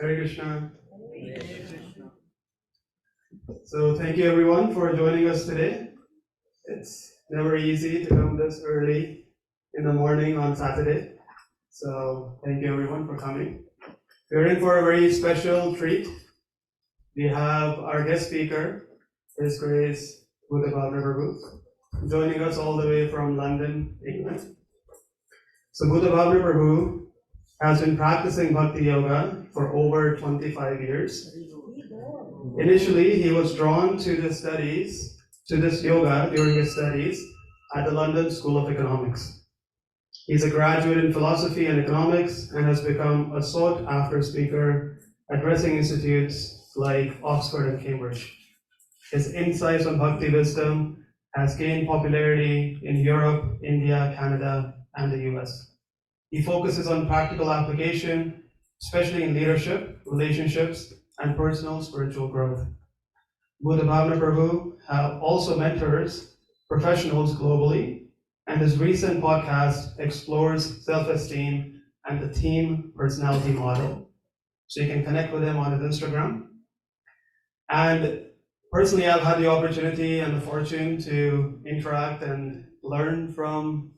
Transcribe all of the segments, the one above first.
Hare Krishna. So thank you everyone for joining us today. It's never easy to come this early in the morning on Saturday. So thank you everyone for coming. We're in for a very special treat. We have our guest speaker, His Grace Bhuta Prabhu, joining us all the way from London, England. So Bhuta Prabhu has been practicing Bhakti Yoga for over 25 years. Initially, he was drawn to this yoga during his studies at the London School of Economics. He's a graduate in philosophy and economics and has become a sought-after speaker addressing institutes like Oxford and Cambridge. His insights on Bhakti wisdom has gained popularity in Europe, India, Canada, and the US. He focuses on practical application, especially in leadership, relationships, and personal spiritual growth. Bhuta Prabhu also mentors professionals globally, and his recent podcast explores self-esteem and the team personality model. So you can connect with him on his Instagram. And personally, I've had the opportunity and the fortune to interact and learn from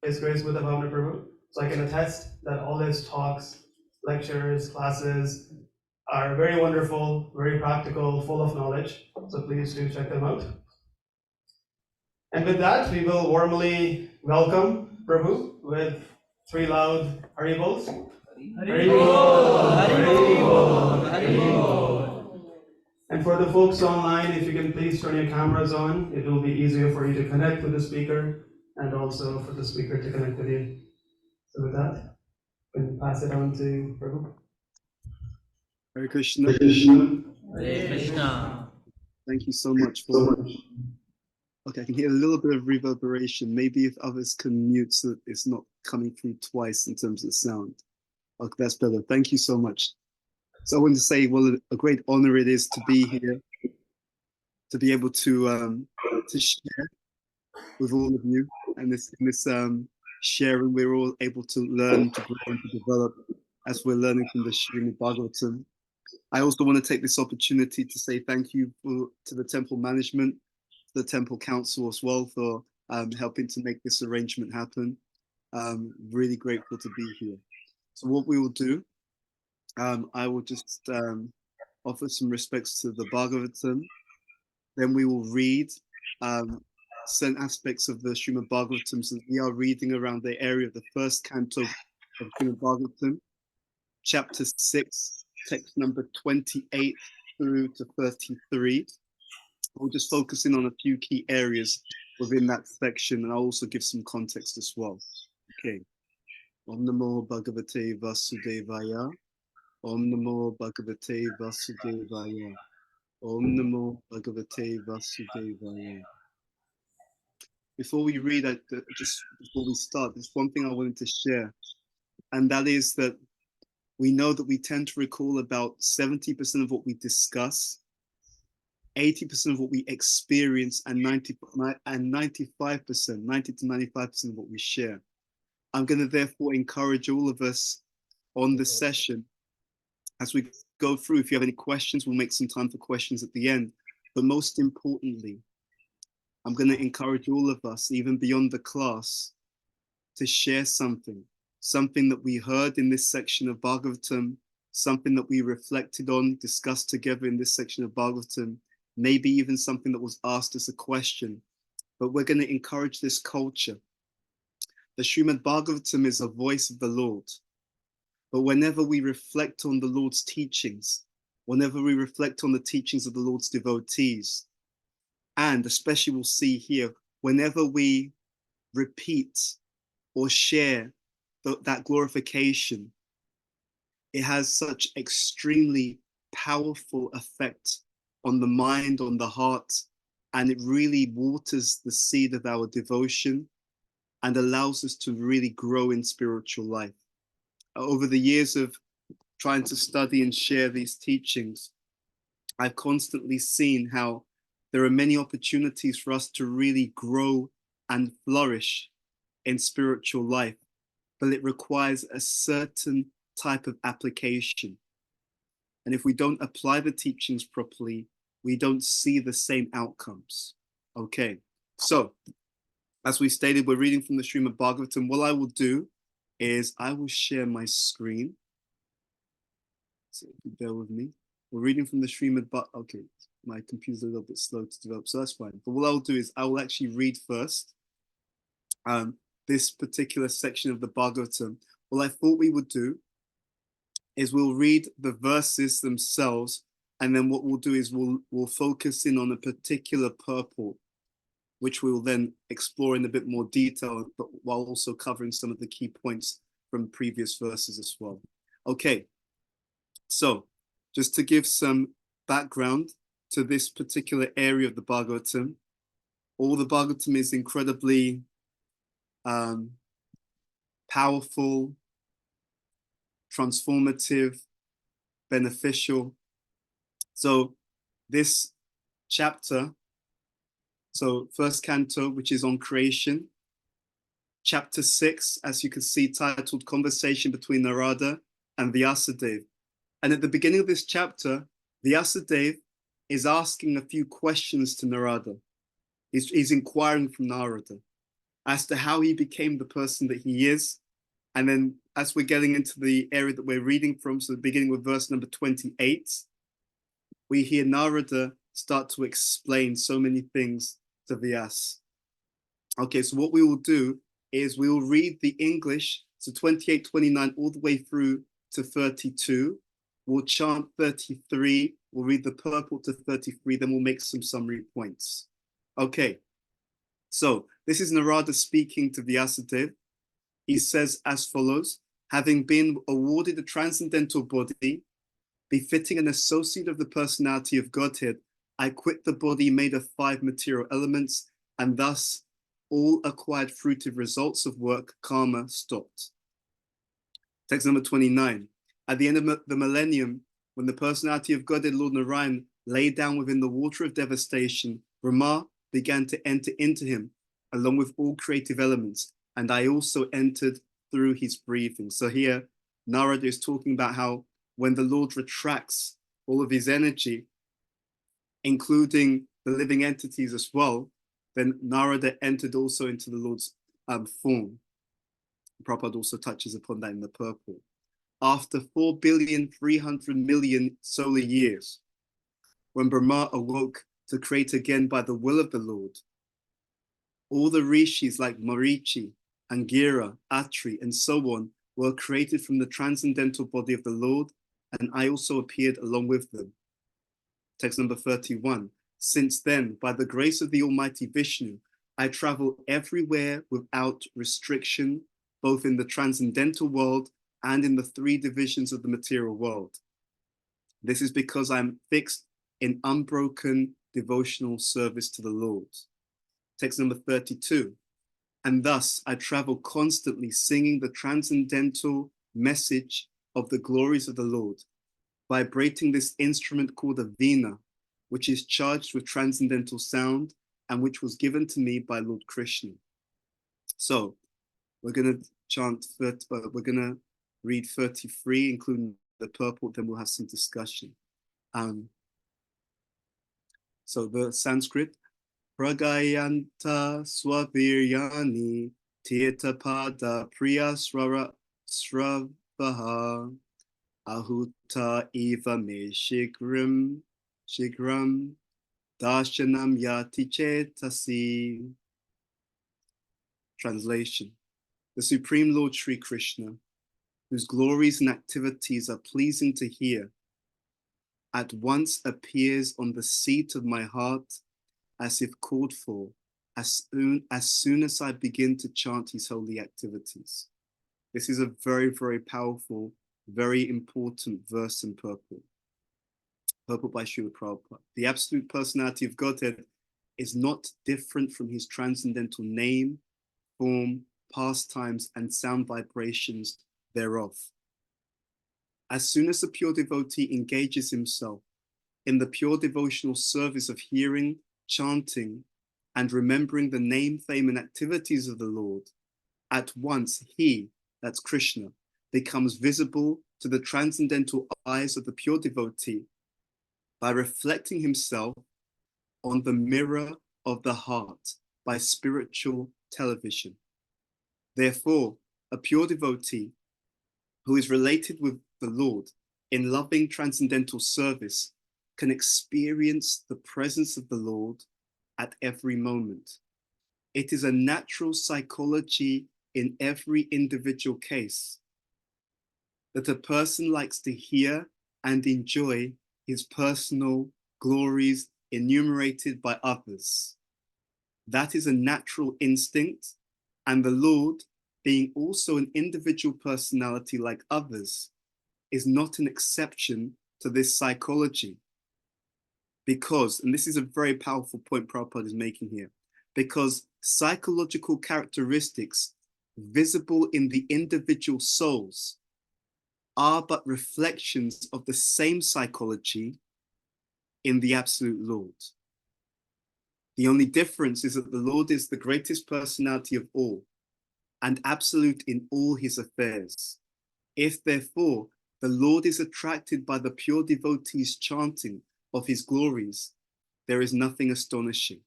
His Grace Bhuta Prabhu. So I can attest that all his talks, lectures, classes are very wonderful, very practical, full of knowledge. So please do check them out. And with that, we will warmly welcome Prabhu with 3 loud Haribols. Haribol! Haribol! Haribol! And for the folks online, if you can please turn your cameras on, it will be easier for you to connect with the speaker and also for the speaker to connect with you. So with that, I can pass it on to Prabhu. Hare Krishna. Hare Krishna. Hare Krishna. Thank you so much for. Okay, I can hear a little bit of reverberation. Maybe if others can mute so that it's not coming through twice in terms of sound. Okay, that's better. Thank you so much. So I wanted to say, well, a great honor it is to be here, to be able to share with all of you, and in this sharing, we're all able to learn, to grow, and to develop as we're learning from the Srimad Bhagavatam. I also want to take this opportunity to say thank you to the temple management, to the temple council as well for helping to make this arrangement happen. Really grateful to be here. So what we will do, I will just offer some respects to the Bhagavatam. Then we will read certain aspects of the Srimad Bhagavatam. So we are reading around the area of the first canto of Srimad Bhagavatam, chapter 6, text number 28 through to 33. We'll just focus in on a few key areas within that section, and I'll also give some context as well. Okay. Om Namo Bhagavate Vasudevaya. Om Namo Bhagavate Vasudevaya. Om Namo Bhagavate Vasudevaya. Before we read, just before we start, there's one thing I wanted to share, and that is that we know that we tend to recall about 70% of what we discuss, 80% of what we experience, and 90 to 95% of what we share. I'm going to therefore encourage all of us on this session, as we go through, if you have any questions, we'll make some time for questions at the end. But most importantly, I'm going to encourage all of us, even beyond the class, to share something that we heard in this section of Bhagavatam, something that we reflected on, discussed together in this section of Bhagavatam, maybe even something that was asked as a question. But we're going to encourage this culture. The Srimad Bhagavatam is a voice of the Lord. But whenever we reflect on the Lord's teachings, whenever we reflect on the teachings of the Lord's devotees, and especially we'll see here, whenever we repeat or share that glorification, it has such extremely powerful effect on the mind, on the heart, and it really waters the seed of our devotion and allows us to really grow in spiritual life. Over the years of trying to study and share these teachings, I've constantly seen how there are many opportunities for us to really grow and flourish in spiritual life, but it requires a certain type of application. And if we don't apply the teachings properly, we don't see the same outcomes. Okay, so as we stated, we're reading from the Srimad Bhagavatam. What I will do is I will share my screen. So if you bear with me. We're reading from the Srimad Bhagavatam. Okay, my computer's a little bit slow to develop, so that's fine. But what I'll do is I will actually read first this particular section of the Bhagavatam. What I thought we would do is we'll read the verses themselves, and then what we'll do is we'll focus in on a particular purport, which we will then explore in a bit more detail, but while also covering some of the key points from previous verses as well. Okay, so just to give some background to this particular area of the Bhagavatam, all the Bhagavatam is incredibly powerful, transformative, beneficial. So this chapter, so first canto, which is on creation, chapter 6, as you can see, titled Conversation Between Narada and Vyasadeva. And at the beginning of this chapter, Vyasadeva is asking a few questions to Narada. He's inquiring from Narada as to how he became the person that he is. And then as we're getting into the area that we're reading from, so beginning with verse number 28, we hear Narada start to explain so many things to Vyas. Okay, so what we will do is we will read the English, so 28, 29, all the way through to 32. We'll chant 33, we'll read the purport to 33, then we'll make some summary points. Okay, so this is Narada speaking to Vyasadeva. He says as follows: having been awarded a transcendental body, befitting an associate of the personality of Godhead, I quit the body made of 5 material elements, and thus all acquired fruitive results of work, karma, stopped. Text number 29. At the end of the millennium, when the personality of Godhead, Lord Narayan, lay down within the water of devastation, Brahma began to enter into him, along with all creative elements, and I also entered through his breathing. So here, Narada is talking about how when the Lord retracts all of his energy, including the living entities as well, then Narada entered also into the Lord's form. Prabhupada also touches upon that in the purport. After 4,300,000,000 solar years, when Brahma awoke to create again by the will of the Lord, all the rishis like Marichi, Angira, Atri, and so on were created from the transcendental body of the Lord, and I also appeared along with them. Text number 31. Since then, by the grace of the Almighty Vishnu, I travel everywhere without restriction, both in the transcendental world and in the 3 divisions of the material world. This is because I'm fixed in unbroken devotional service to the Lord. Text number 32. And thus I travel constantly singing the transcendental message of the glories of the Lord, vibrating this instrument called a veena, which is charged with transcendental sound and which was given to me by Lord Krishna. So we're going to chant, we're going to read 33, including the purport, then we'll have some discussion. So the Sanskrit, Pragayanta Swaviryani Tirthapada Priyasrava Sravaha Ahuta Eva Me Shigram Darshanam Yati Chetasi. Translation. The Supreme Lord Sri Krishna, whose glories and activities are pleasing to hear, at once appears on the seat of my heart as if called for, as soon as I begin to chant his holy activities. This is a very, very powerful, very important verse and purport. Purport by Srila Prabhupada. The absolute personality of Godhead is not different from his transcendental name, form, pastimes, and sound vibrations thereof. As soon as a pure devotee engages himself in the pure devotional service of hearing, chanting, and remembering the name, fame, and activities of the Lord, at once he, that's Krishna, becomes visible to the transcendental eyes of the pure devotee by reflecting himself on the mirror of the heart by spiritual television. Therefore, a pure devotee who is related with the Lord in loving transcendental service can experience the presence of the Lord at every moment. It is a natural psychology in every individual case that a person likes to hear and enjoy his personal glories enumerated by others. That is a natural instinct, and the Lord, being also an individual personality like others, is not an exception to this psychology. Because, and this is a very powerful point Prabhupada is making here, because psychological characteristics visible in the individual souls are but reflections of the same psychology in the Absolute Lord. The only difference is that the Lord is the greatest personality of all and absolute in all his affairs. If therefore the Lord is attracted by the pure devotee's chanting of his glories, there is nothing astonishing.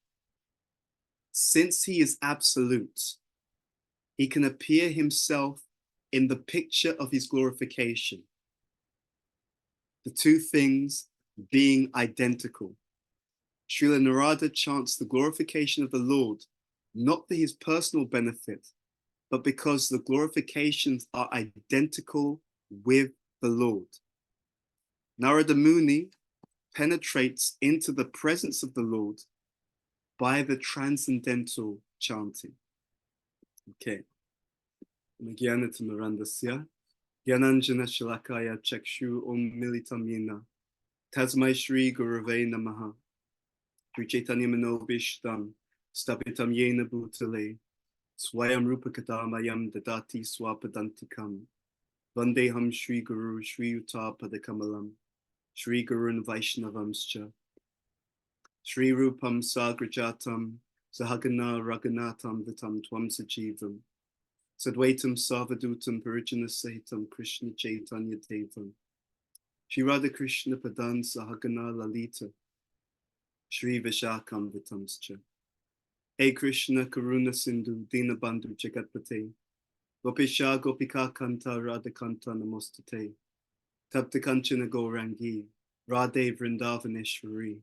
Since he is absolute, he can appear himself in the picture of his glorification, the two things being identical. Srila Narada chants the glorification of the Lord, not for his personal benefit, but because the glorifications are identical with the Lord. Narada Muni penetrates into the presence of the Lord by the transcendental chanting. Okay. Jnana Gyananjana Shalakaya Chakshu Om Militam Yena Tasmai Shri Gurave Namaha Sri Chaitanya Manobishtam Stapitam Yena Bhutale Swayam Rupa Kadamayam Dadati Swapadantikam Vandeham Shri Guru Shri Utapadakamalam Shri Gurun Vaishnavamscha Shri Rupam Sagrajatam Sahagana Raghunatam Vitam Tvam Sajivam Sadvaitam Savadutam Parijana Sahitam Krishna Chaitanya Devam Shri Radha Krishna Padan Sahagana Lalita Shri Vishakam Vitamscha. Hey Krishna Karuna Sindhu Dina Bandhu Jagatpate Gopisha Gopika Kanta Radha Kanta Namostate Tapta Kanchana Gaurangi Radhe Vrindavaneshwari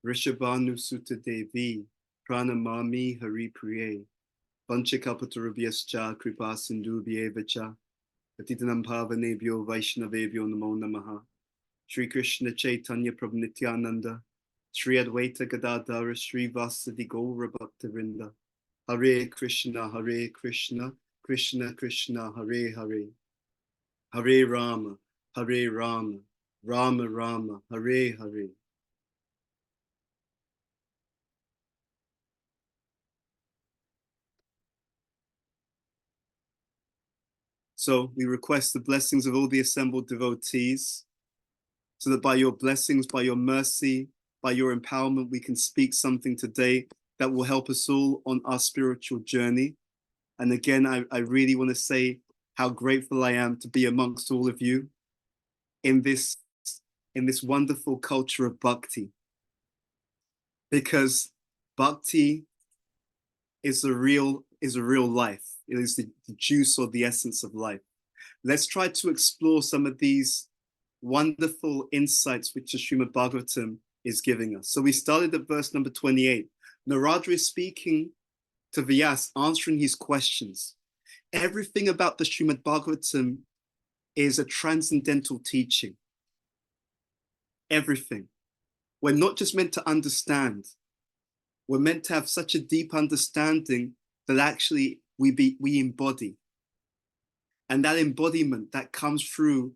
Rishabhanu Sutta Devi Pranamami Hari Priye Panchakapatarubhyascha Kripa Sindhu Bhyevacha Patitanam Pavanebhyo Vaishnavebhyo Namo Namaha Shri Krishna Chaitanya Prabhu Nityananda Shri Advaita Gadadhara Shri Vasadi Gaura Bhaktavinda Hare Krishna Krishna Krishna Hare Hare Hare Rama Rama Rama Hare Hare. So we request the blessings of all the assembled devotees, so that by your blessings, by your mercy, by your empowerment, we can speak something today that will help us all on our spiritual journey. And again, I really want to say how grateful I am to be amongst all of you in this wonderful culture of bhakti. Because bhakti is a real life. It is the juice or the essence of life. Let's try to explore some of these wonderful insights which the Srimad Bhagavatam is giving us. So we started at verse number 28. Narada is speaking to Vyas, answering his questions. Everything about the Srimad Bhagavatam is a transcendental teaching. Everything. We're not just meant to understand. We're meant to have such a deep understanding that actually we embody. And that embodiment that comes through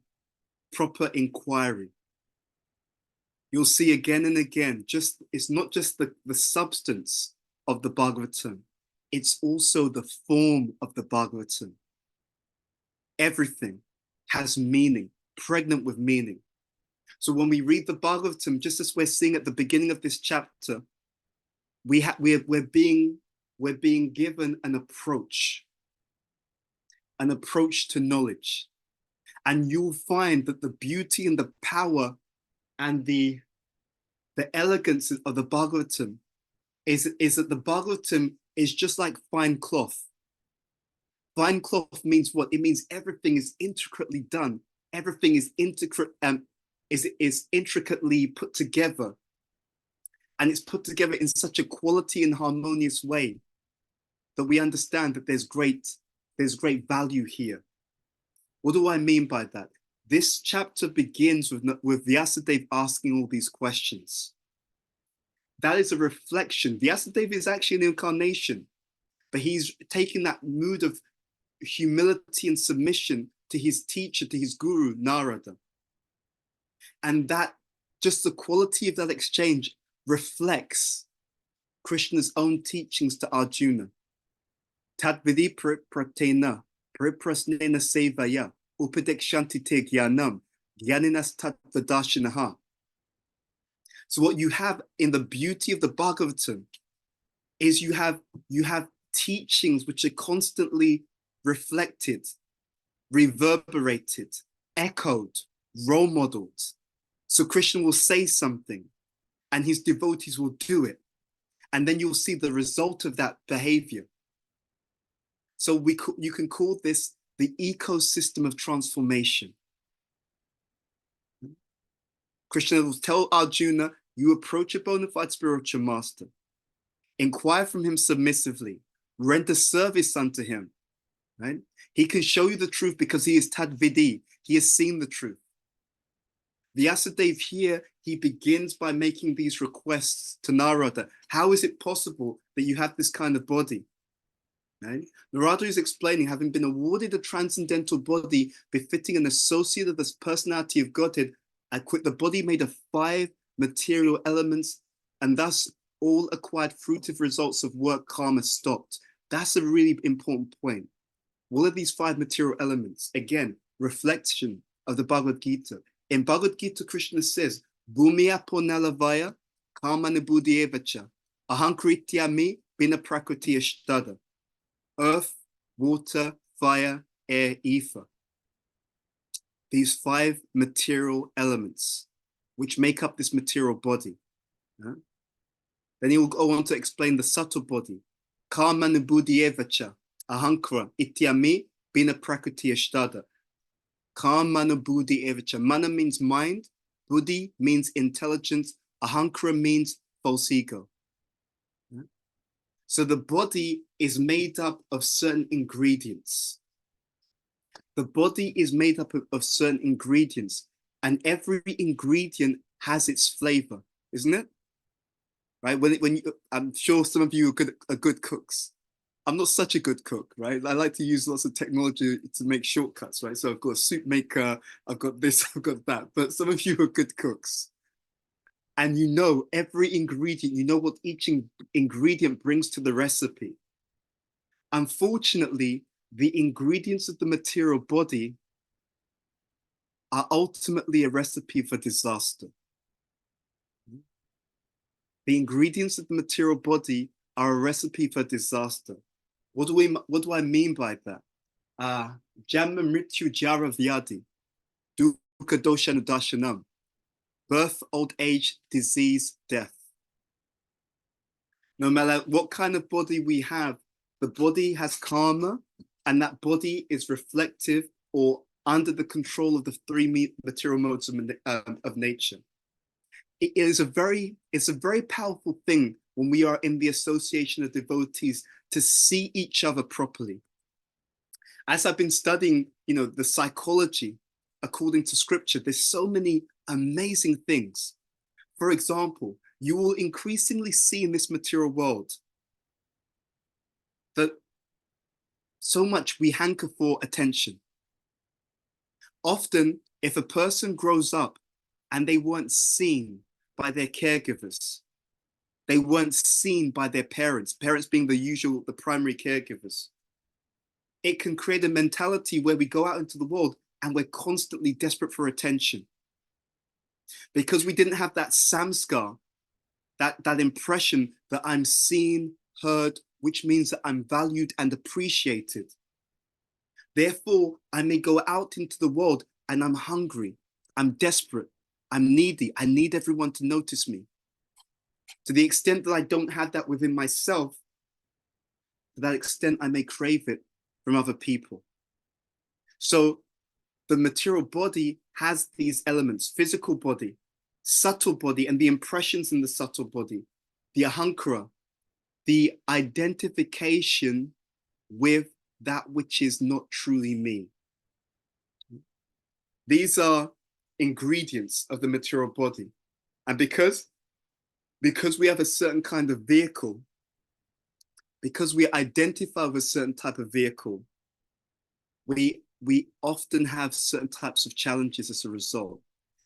proper inquiry. You'll see again and again, it's not just the substance of the Bhagavatam, it's also the form of the Bhagavatam. Everything has meaning, pregnant with meaning. So when we read the Bhagavatam, just as we're seeing at the beginning of this chapter, we're being given an approach to knowledge. And you'll find that the beauty and the power and the elegance of the Bhagavatam is that the Bhagavatam is just like fine cloth. Fine cloth means what? It means everything is intricately done. Everything is intricately put together. And it's put together in such a quality and harmonious way that we understand that there's great value here. What do I mean by that? This chapter begins with Vyasadeva asking all these questions. That is a reflection. Vyasadeva is actually an incarnation, but he's taking that mood of humility and submission to his teacher, to his guru, Narada. And that, just the quality of that exchange reflects Krishna's own teachings to Arjuna. Tad vidi pratena, pariprasnena sevaya, upadekshanti te jnanam, jnaninas tat vadashinaha. So what you have in the beauty of the Bhagavatam is you have teachings which are constantly reflected, reverberated, echoed, role modeled. So Krishna will say something and his devotees will do it. And then you'll see the result of that behavior. So you can call this the ecosystem of transformation. Krishna will tell Arjuna, you approach a bona fide spiritual master, inquire from him submissively, render service unto him, right? He can show you the truth because he is tad vidi, he has seen the truth. Vyasadeva here, he begins by making these requests to Narada. How is it possible that you have this kind of body? Right? Narada is explaining, having been awarded a transcendental body befitting an associate of the personality of Godhead, the body made of 5 material elements, and thus all acquired fruitive results of work karma stopped. That's a really important point. What are these 5 material elements? Again, reflection of the Bhagavad Gita. In Bhagavad Gita, Krishna says, Bhumya ponalavaya karmana buddhievacha ahankrityami bina prakriti ashtada. Earth, water, fire, air, ether. These 5 material elements which make up this material body. Then he will go on to explain the subtle body. Karmana buddhievacha ahankra ityami bina prakriti ashtada. Mana buddhi evacha. Mana means mind, buddhi means intelligence, ahankara means false ego. So the body is made up of certain ingredients. The body is made up of certain ingredients, and every ingredient has its flavor, isn't it? Right? When you, I'm sure some of you are good cooks. I'm not such a good cook, right? I like to use lots of technology to make shortcuts, right? So I've got a soup maker, I've got this, I've got that. But some of you are good cooks. And you know every ingredient, you know what each ingredient brings to the recipe. Unfortunately, the ingredients of the material body are ultimately a recipe for disaster. The ingredients of the material body are a recipe for disaster. What do I mean by that? Janma mrityu jara vyadi, dukkha doshanu darshanam. Birth, old age, disease, death. No matter what kind of body we have, the body has karma, and that body is reflective or under the control of the 3 material modes of nature. It's a very powerful thing when we are in the association of devotees to see each other properly. As I've been studying, the psychology according to scripture, there's so many amazing things. For example, you will increasingly see in this material world that so much we hanker for attention. Often, if a person grows up and they weren't seen by their caregivers, they weren't seen by their parents being the primary caregivers, it can create a mentality where we go out into the world and we're constantly desperate for attention. Because we didn't have that samskar, that impression that I'm seen, heard, which means that I'm valued and appreciated. Therefore, I may go out into the world and I'm hungry, I'm desperate, I'm needy, I need everyone to notice me. To the extent that I don't have that within myself, to that extent I may crave it from other people. So the material body has these elements: physical body, subtle body, and the impressions in the subtle body, the ahankara, the identification with that which is not truly me. These are ingredients of the material body. And because we have a certain kind of vehicle, because we identify with a certain type of vehicle, we often have certain types of challenges as a result.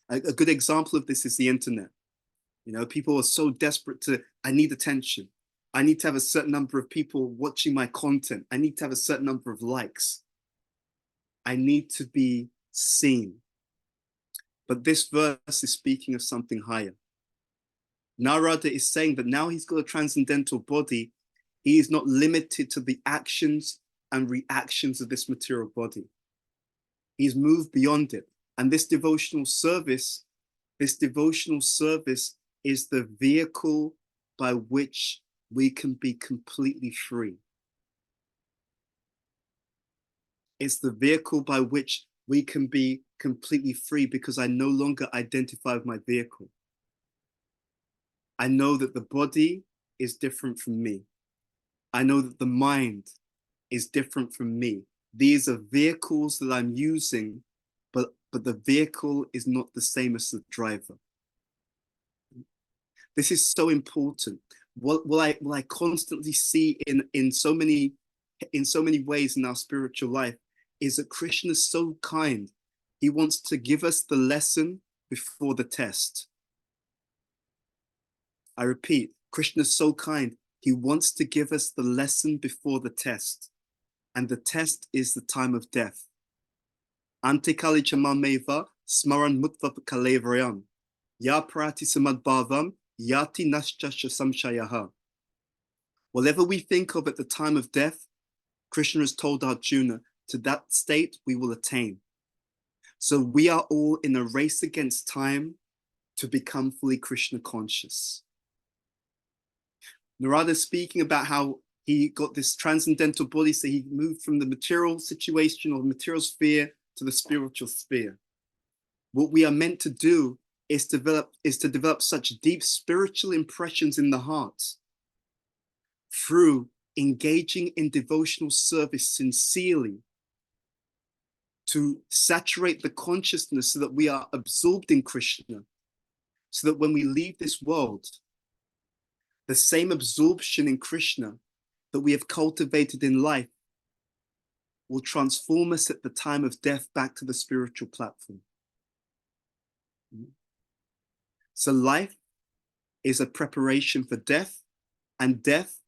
A good example of this is the internet. You know, people are so desperate to, I need attention. I need to have a certain number of people watching my content. I need to have a certain number of likes. I need to be seen. But this verse is speaking of something higher. Narada is saying that now he's got a transcendental body. He is not limited to the actions and reactions of this material body. He's moved beyond it. And this devotional service is the vehicle by which we can be completely free. It's the vehicle by which we can be completely free, because I no longer identify with my vehicle. I know that the body is different from me. I know that the mind is different from me. These are vehicles that I'm using, but the vehicle is not the same as the driver. This is so important. What I constantly see in so many ways in our spiritual life is that Krishna is so kind. He wants to give us the lesson before the test. I repeat, Krishna is so kind. He wants to give us the lesson before the test. And the test is the time of death. Ante kali chamameva smaran mutva kalevrayam. Ya prati samadbhavam yati naschasha samshayaha. Whatever we think of at the time of death, Krishna has told Arjuna, to that state we will attain. So we are all in a race against time to become fully Krishna conscious. Narada is speaking about how he got this transcendental body, so he moved from the material situation or material sphere to the spiritual sphere. What we are meant to do is to develop such deep spiritual impressions in the heart through engaging in devotional service sincerely, to saturate the consciousness so that we are absorbed in Krishna, so that when we leave this world, the same absorption in Krishna that we have cultivated in life will transform us at the time of death back to the spiritual platform. So life is a preparation for death, and death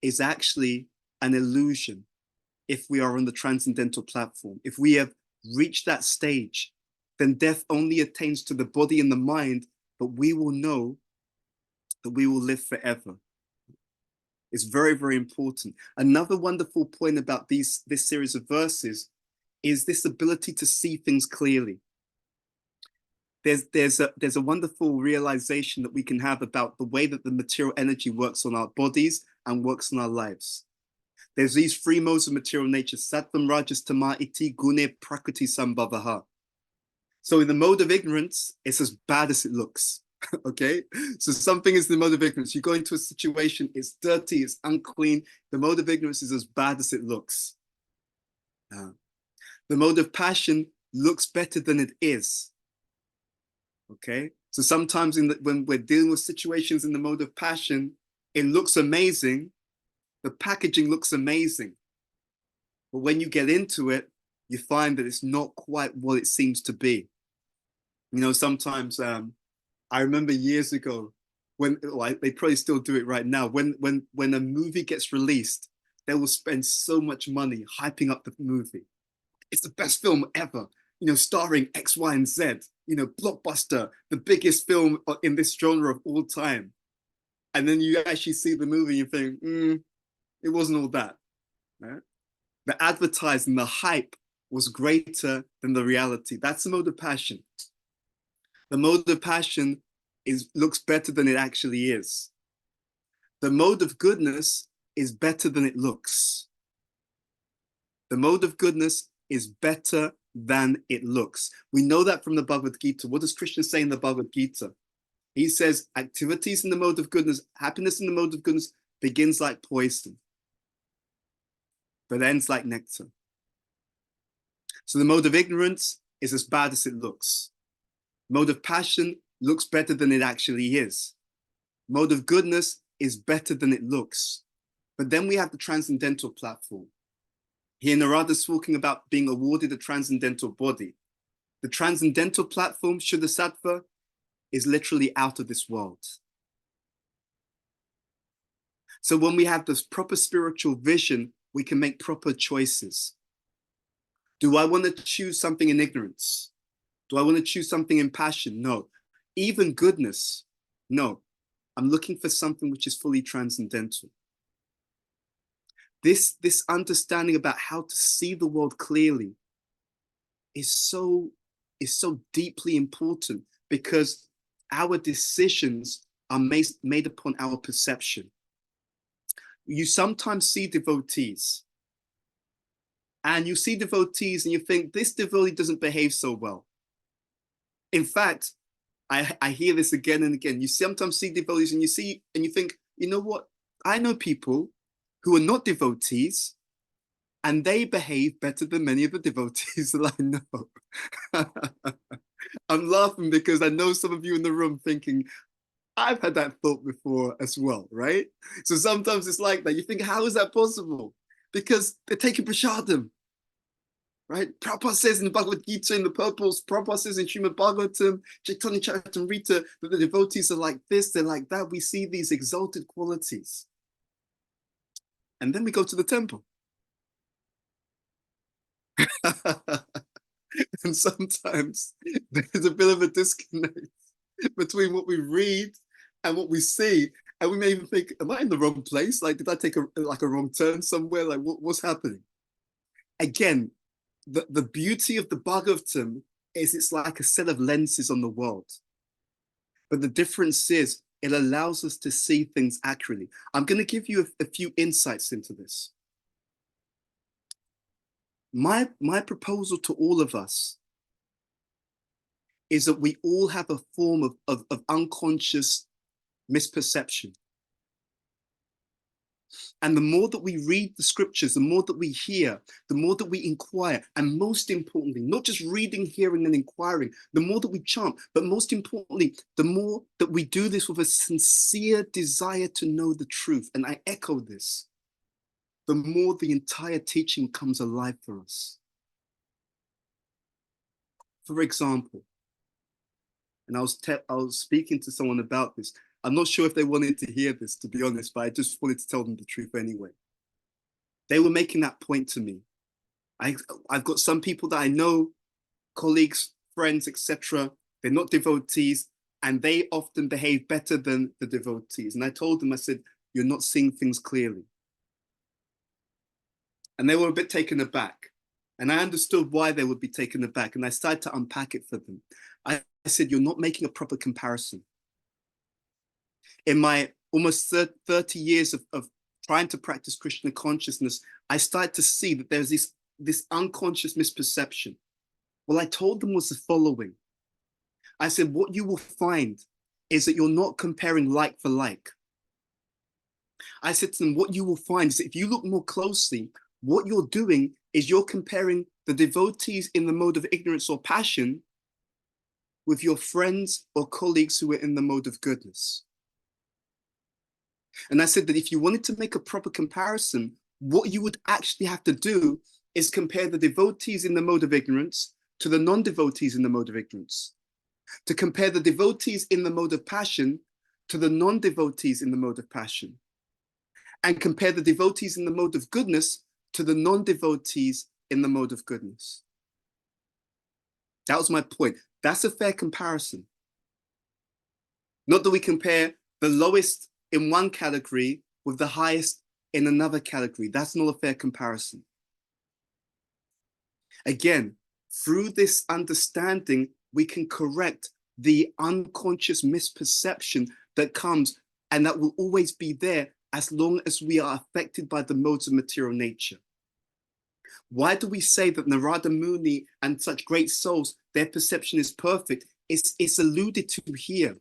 is actually an illusion if we are on the transcendental platform. If we have reached that stage, then death only attains to the body and the mind, but we will know that we will live forever. It's very, very important. Another wonderful point about this series of verses is this ability to see things clearly. There's a wonderful realization that we can have about the way that the material energy works on our bodies and works on our lives. There's these three modes of material nature: sattvam, rajas, tama, iti, gune, prakriti, sambhavaha. So in the mode of ignorance, it's as bad as it looks. Okay, so something is the mode of ignorance. You go into a situation, it's dirty, it's unclean. The mode of ignorance is as bad as it looks. The mode of passion looks better than it is. Okay, so sometimes when we're dealing with situations in the mode of passion, it looks amazing. The packaging looks amazing. But when you get into it, you find that it's not quite what it seems to be. You know, sometimes I remember years ago when, they probably still do it right now, when a movie gets released, they will spend so much money hyping up the movie. It's the best film ever, you know, starring X, Y, and Z, you know, blockbuster, the biggest film in this genre of all time. And then you actually see the movie and you think, it wasn't all that. Right? The advertising, the hype was greater than the reality. That's the mode of passion. The mode of passion looks better than it actually is. The mode of goodness is better than it looks. The mode of goodness is better than it looks. We know that from the Bhagavad Gita. What does Krishna say in the Bhagavad Gita? He says, activities in the mode of goodness, happiness in the mode of goodness begins like poison, but ends like nectar. So the mode of ignorance is as bad as it looks. Mode of passion looks better than it actually is. Mode of goodness is better than it looks. But then we have the transcendental platform. Here Narada's talking about being awarded a transcendental body. The transcendental platform, Shuddha Sattva, is literally out of this world. So when we have this proper spiritual vision, we can make proper choices. Do I want to choose something in ignorance? Do I want to choose something in passion? No. Even goodness? No. I'm looking for something which is fully transcendental. This understanding about how to see the world clearly is so deeply important, because our decisions are made upon our perception. You sometimes see devotees, and you see devotees and you think, this devotee doesn't behave so well. In fact, I hear this again and again. You sometimes see devotees and you think, you know what? I know people who are not devotees and they behave better than many of the devotees that I know. I'm laughing because I know some of you in the room thinking, I've had that thought before as well, right? So sometimes it's like that. You think, how is that possible? Because they're taking prasadam, right? Prabhupada says in the Bhagavad Gita, in the purples, Prabhupada says in Srimad Bhagavatam, Chaitanya Charitamrita, that the devotees are like this, they're like that. We see these exalted qualities. And then we go to the temple. And sometimes there's a bit of a disconnect between what we read and what we see. And we may even think, am I in the wrong place? Like, did I take a wrong turn somewhere? Like, what's happening? Again, the beauty of the Bhagavatam is it's like a set of lenses on the world. But the difference is it allows us to see things accurately. I'm going to give you a few insights into this. My proposal to all of us is that we all have a form of unconscious misperception. And the more that we read the scriptures, the more that we hear, the more that we inquire, and most importantly, not just reading, hearing, and inquiring, the more that we chant, but most importantly, the more that we do this with a sincere desire to know the truth. And I echo this. The more the entire teaching comes alive for us. For example, and I was speaking to someone about this. I'm not sure if they wanted to hear this, to be honest, but I just wanted to tell them the truth anyway. They were making that point to me. I've got some people that I know, colleagues, friends, etc. They're not devotees, and they often behave better than the devotees. And I told them, I said, you're not seeing things clearly. And they were a bit taken aback. And I understood why they would be taken aback. And I started to unpack it for them. I said, you're not making a proper comparison. In my almost 30 years of trying to practice Krishna consciousness, I started to see that there's this unconscious misperception. What I told them was the following. I said, what you will find is that you're not comparing like for like. I said to them, what you will find is that if you look more closely, what you're doing is you're comparing the devotees in the mode of ignorance or passion with your friends or colleagues who are in the mode of goodness. And I said that if you wanted to make a proper comparison, what you would actually have to do is compare the devotees in the mode of ignorance to the non-devotees in the mode of ignorance, to compare the devotees in the mode of passion to the non-devotees in the mode of passion, and compare the devotees in the mode of goodness to the non-devotees in the mode of goodness. That was my point. That's a fair comparison. Not that we compare the lowest in one category with the highest in another category. That's not a fair comparison. Again, through this understanding, we can correct the unconscious misperception that comes and that will always be there as long as we are affected by the modes of material nature. Why do we say that Narada Muni and such great souls, their perception is perfect? It's alluded to here.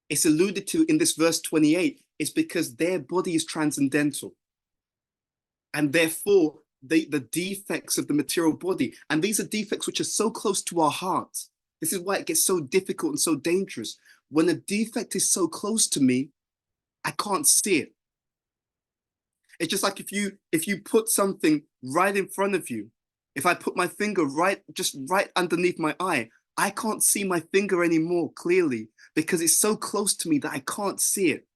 It's alluded to in this verse 28. It's because their body is transcendental. And therefore, the defects of the material body, and these are defects which are so close to our heart. This is why it gets so difficult and so dangerous. When a defect is so close to me, I can't see it. It's just like if you put something right in front of you, if I put my finger just right underneath my eye, I can't see my finger anymore clearly because it's so close to me that I can't see it.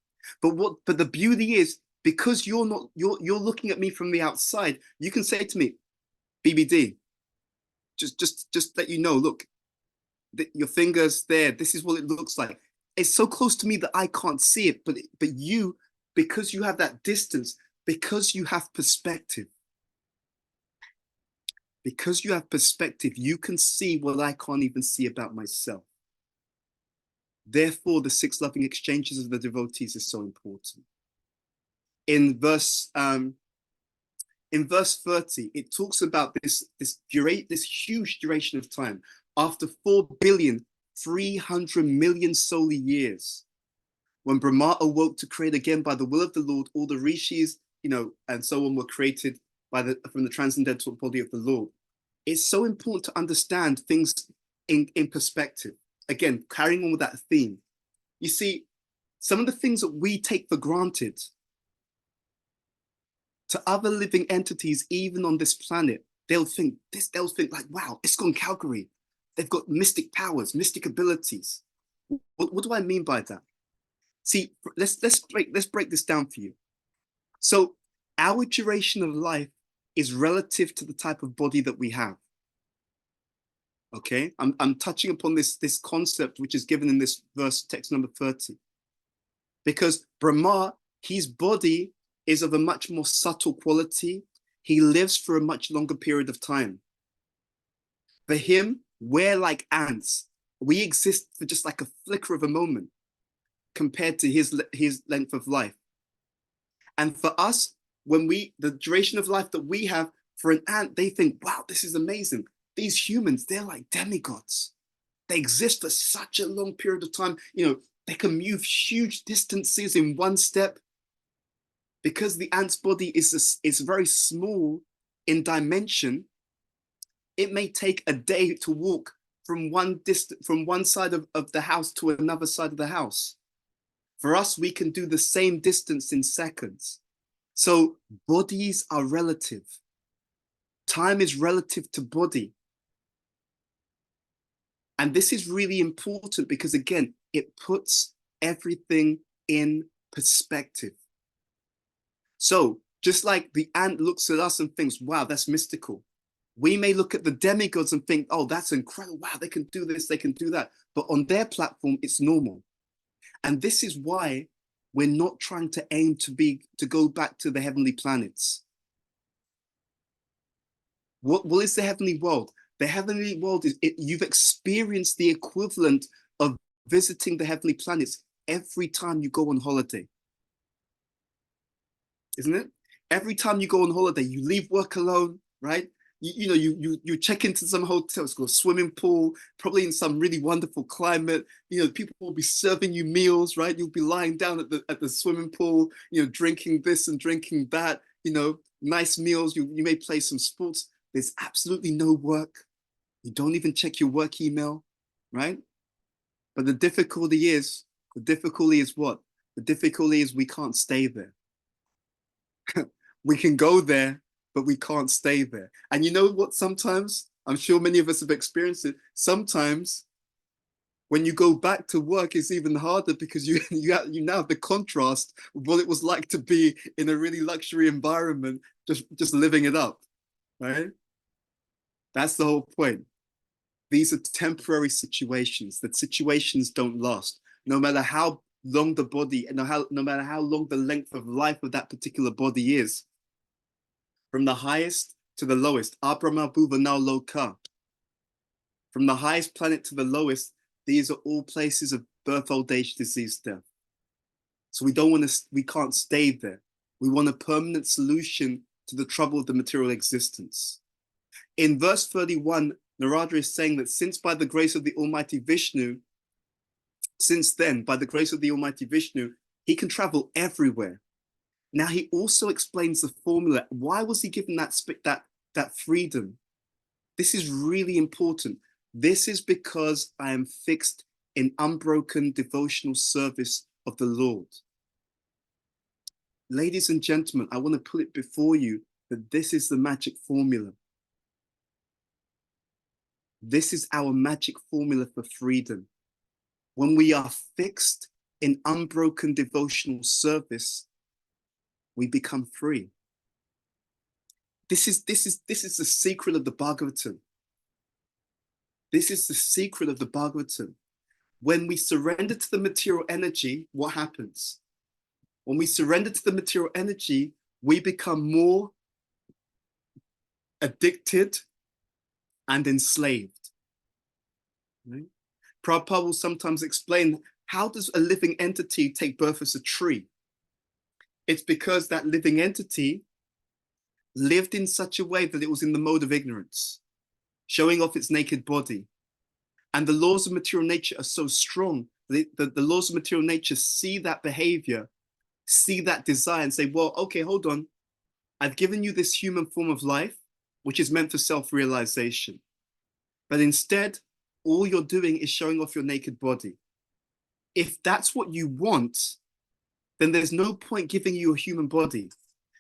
But the beauty is, because you're looking at me from the outside, you can say to me, BBD, just let you know, look, your finger's there. This is what it looks like. It's so close to me that I can't see it. But you, because you have that distance, because you have perspective, you can see what I can't even see about myself. Therefore, the 6 loving exchanges of the devotees is so important. In verse 30, it talks about this huge duration of time. After 4,300,000,000 solar years, when Brahma awoke to create again by the will of the Lord, all the rishis, and so on were created from the transcendental body of the Lord. It's so important to understand things in perspective. Again, carrying on with that theme. You see, some of the things that we take for granted, to other living entities, even on this planet, they'll think like, wow, ISKCON Calgary, they've got mystic powers, mystic abilities. What do I mean by that? See, let's break this down for you. So our duration of life is relative to the type of body that we have. Okay, I'm touching upon this concept which is given in this verse, text number 30. Because Brahma, his body is of a much more subtle quality. He lives for a much longer period of time. For him, we're like ants. We exist for just like a flicker of a moment compared to his length of life. And for us, the duration of life that we have, for an ant, they think, wow, this is amazing. These humans, they're like demigods. They exist for such a long period of time. They can move huge distances in one step. Because the ant's body is very small in dimension, it may take a day to walk from one side of the house to another side of the house. For us, we can do the same distance in seconds. So bodies are relative. Time is relative to body. And this is really important because, again, it puts everything in perspective. So just like the ant looks at us and thinks, wow, that's mystical. We may look at the demigods and think, oh, that's incredible. Wow, they can do this, they can do that. But on their platform, it's normal. And this is why we're not trying to aim to go back to the heavenly planets. What is the heavenly world? The heavenly world is, you've experienced the equivalent of visiting the heavenly planets every time you go on holiday. Isn't it? Every time you go on holiday, you leave work alone, right? You check into some hotel, it's got a swimming pool, probably in some really wonderful climate. People will be serving you meals, right? You'll be lying down at the swimming pool, drinking this and drinking that, nice meals. You may play some sports. There's absolutely no work. You don't even check your work email, right? But the difficulty is what? The difficulty is we can't stay there. We can go there, but we can't stay there. And you know what? Sometimes, I'm sure many of us have experienced it. Sometimes when you go back to work, it's even harder because you now have the contrast of what it was like to be in a really luxury environment, just living it up, right? That's the whole point. These are temporary situations. That situations don't last. No matter how long the body, no matter how long the length of life of that particular body is, from the highest to the lowest. Abrahma Bhuva Loka. From the highest planet to the lowest, these are all places of birth, old age, disease, death. So we can't stay there. We want a permanent solution to the trouble of the material existence. In verse 31, Narada is saying that since by the grace of the Almighty Vishnu, he can travel everywhere. Now he also explains the formula. Why was he given that freedom? This is really important. This is because I am fixed in unbroken devotional service of the Lord. Ladies and gentlemen, I want to put it before you that this is the magic formula. This is our magic formula for freedom. When we are fixed in unbroken devotional service, we become free. This is the secret of the Bhagavatam. This is the secret of the Bhagavatam. When we surrender to the material energy, what happens? When we surrender to the material energy, we become more addicted and enslaved. Right? Prabhupada will sometimes explain, how does a living entity take birth as a tree? It's because that living entity lived in such a way that it was in the mode of ignorance, showing off its naked body. And the laws of material nature are so strong that the laws of material nature see that behavior, see that desire and say, well, okay, hold on. I've given you this human form of life, which is meant for self-realization. But instead, all you're doing is showing off your naked body. If that's what you want, then there's no point giving you a human body,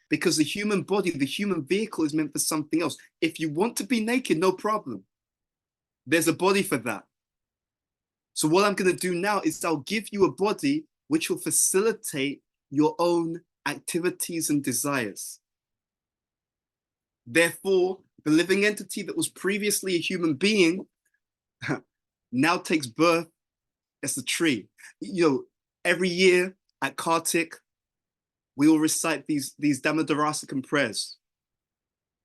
because the human body, the human vehicle is meant for something else. If you want to be naked, no problem. There's a body for that. So what I'm going to do now is I'll give you a body which will facilitate your own activities and desires. Therefore, the living entity that was previously a human being now takes birth as a tree. You know, every year at Kartik, we will recite these Damodarasakam prayers.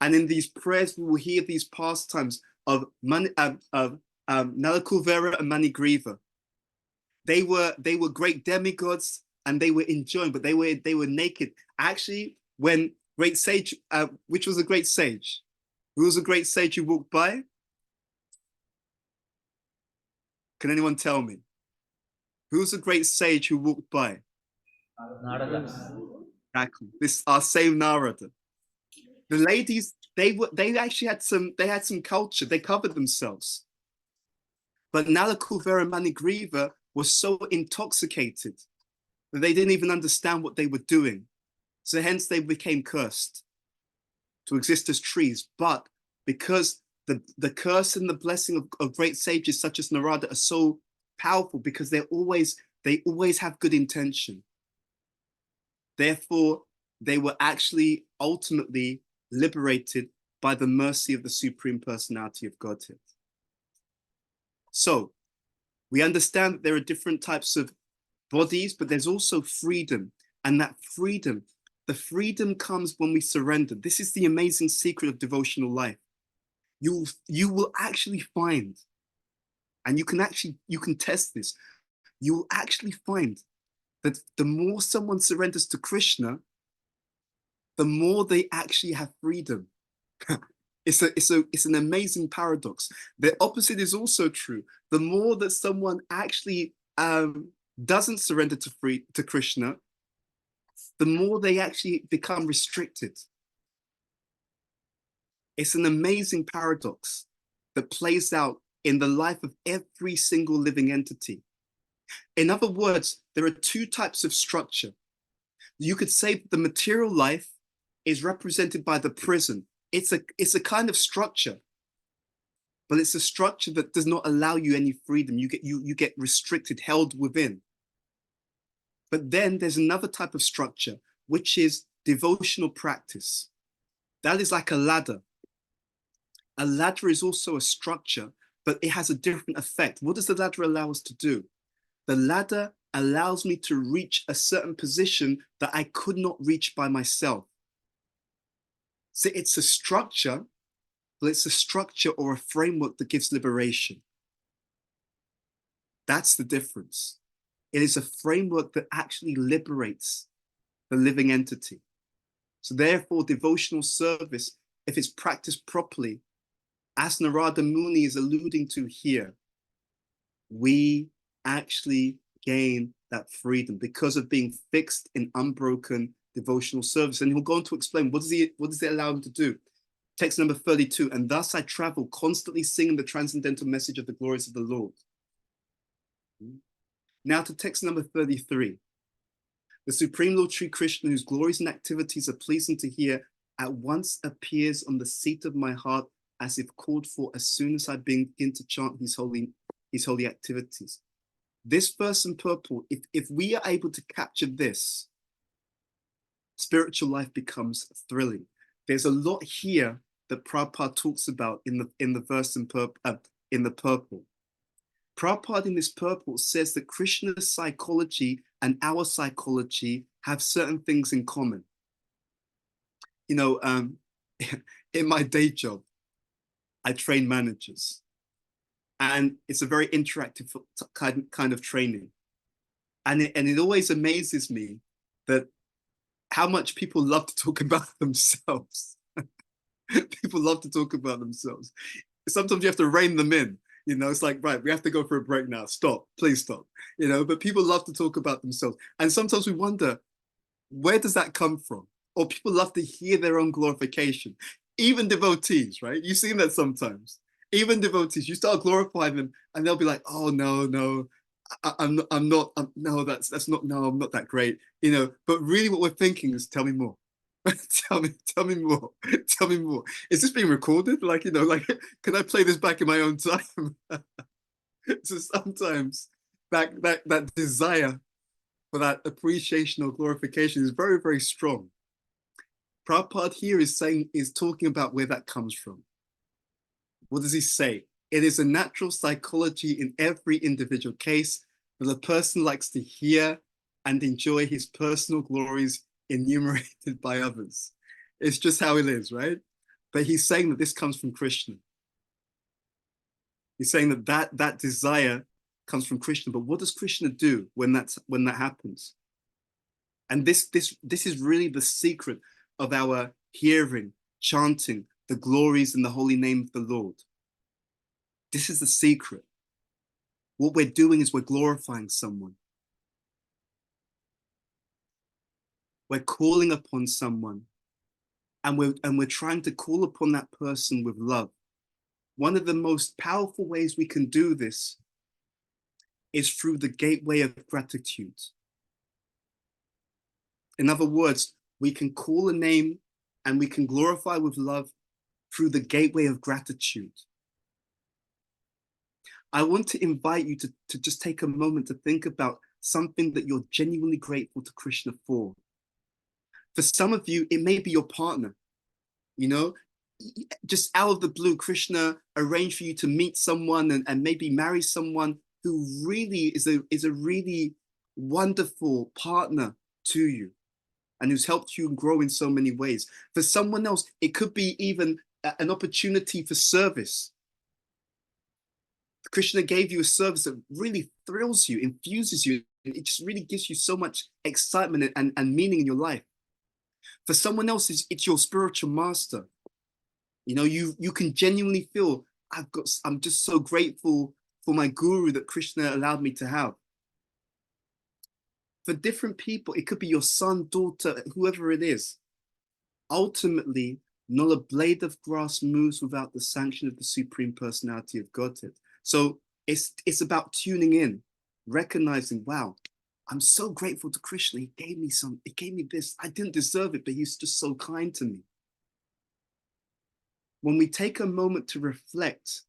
And in these prayers, we will hear these pastimes of Nalakuvera and Manigriva. They were great demigods and they were enjoying, but they were naked. Actually, when great sage, which was a great sage? Who was a great sage who walked by? Can anyone tell me? Who's a great sage who walked by? Narada. Exactly. This our same Narada. The ladies, they actually had some culture. They covered themselves. But Nalakuvera and Manigriva were so intoxicated that they didn't even understand what they were doing. So hence they became cursed to exist as trees. But because the curse and the blessing of great sages such as Narada are so powerful, because they always have good intention. Therefore, they were actually ultimately liberated by the mercy of the Supreme Personality of Godhead. So we understand that there are different types of bodies, but there's also freedom. And that freedom, the freedom comes when we surrender. This is the amazing secret of devotional life. You will actually find, and you can test this, you will actually find that the more someone surrenders to Krishna, the more they actually have freedom. It's an amazing paradox. The opposite is also true. The more that someone actually doesn't surrender to Krishna, the more they actually become restricted. It's an amazing paradox that plays out in the life of every single living entity. In other words, there are two types of structure. You could say that the material life is represented by the prison. It's a kind of structure, but it's a structure that does not allow you any freedom. You get restricted, held within. But then there's another type of structure, which is devotional practice. That is like a ladder. A ladder is also a structure, but it has a different effect. What does the ladder allow us to do? The ladder allows me to reach a certain position that I could not reach by myself. So it's a structure, but it's a structure or a framework that gives liberation. That's the difference. It is a framework that actually liberates the living entity. So therefore, devotional service, if it's practiced properly, as Narada Muni is alluding to here, we actually gain that freedom because of being fixed in unbroken devotional service. And he'll go on to explain what does it allow him to do? Text number 32, and thus I travel, constantly singing the transcendental message of the glories of the Lord. Now to text number 33. The Supreme Lord Sri Krishna, whose glories and activities are pleasing to hear, at once appears on the seat of my heart as if called for as soon as I begin to chant his holy activities. This verse in purple, if we are able to capture this, spiritual life becomes thrilling. There's a lot here that Prabhupada talks about in the verse in the purple. Prabhupada in this purple says that Krishna's psychology and our psychology have certain things in common. You know, in my day job, I train managers, and it's a very interactive kind of training. And it always amazes me that how much people love to talk about themselves. People love to talk about themselves. Sometimes you have to rein them in. You know, it's like, right, we have to go for a break now. Stop, please stop. You know, but people love to talk about themselves. And sometimes we wonder, where does that come from? Or people love to hear their own glorification. Even devotees, right? You've seen that sometimes. Even devotees, you start glorifying them and they'll be like, oh, no, I'm not, no, that's not, no, I'm not that great. You know, but really what we're thinking is, tell me more. tell me more. Tell me more. Is this being recorded? Like, you know, like, can I play this back in my own time? So sometimes that desire for that appreciation or glorification is very, very strong. Prabhupada here is talking about where that comes from. What does he say? It is a natural psychology in every individual case that a person likes to hear and enjoy his personal glories enumerated by others. It's just how it is, right? But he's saying that this comes from Krishna. He's saying that desire comes from Krishna. But what does Krishna do when that happens? And this is really the secret of our hearing, chanting the glories and the holy name of the Lord. This is the secret. What we're doing is we're glorifying someone. We're calling upon someone, and we're trying to call upon that person with love. One of the most powerful ways we can do this is through the gateway of gratitude. In other words, we can call a name and we can glorify with love through the gateway of gratitude. I want to invite you to just take a moment to think about something that you're genuinely grateful to Krishna for. For some of you, it may be your partner. You know, just out of the blue, Krishna arranged for you to meet someone and maybe marry someone who really is a really wonderful partner to you and who's helped you grow in so many ways. For someone else, it could be even an opportunity for service. Krishna gave you a service that really thrills you, infuses you. It just really gives you so much excitement and meaning in your life. For someone else, it's your spiritual master. You know, you can genuinely feel, I'm just so grateful for my guru that Krishna allowed me to have. For different people, it could be your son, daughter, whoever it is. Ultimately, not a blade of grass moves without the sanction of the Supreme Personality of Godhead. So it's about tuning in, recognizing, wow, I'm so grateful to Krishna. He gave me this. I didn't deserve it, but he's just so kind to me. When we take a moment to reflect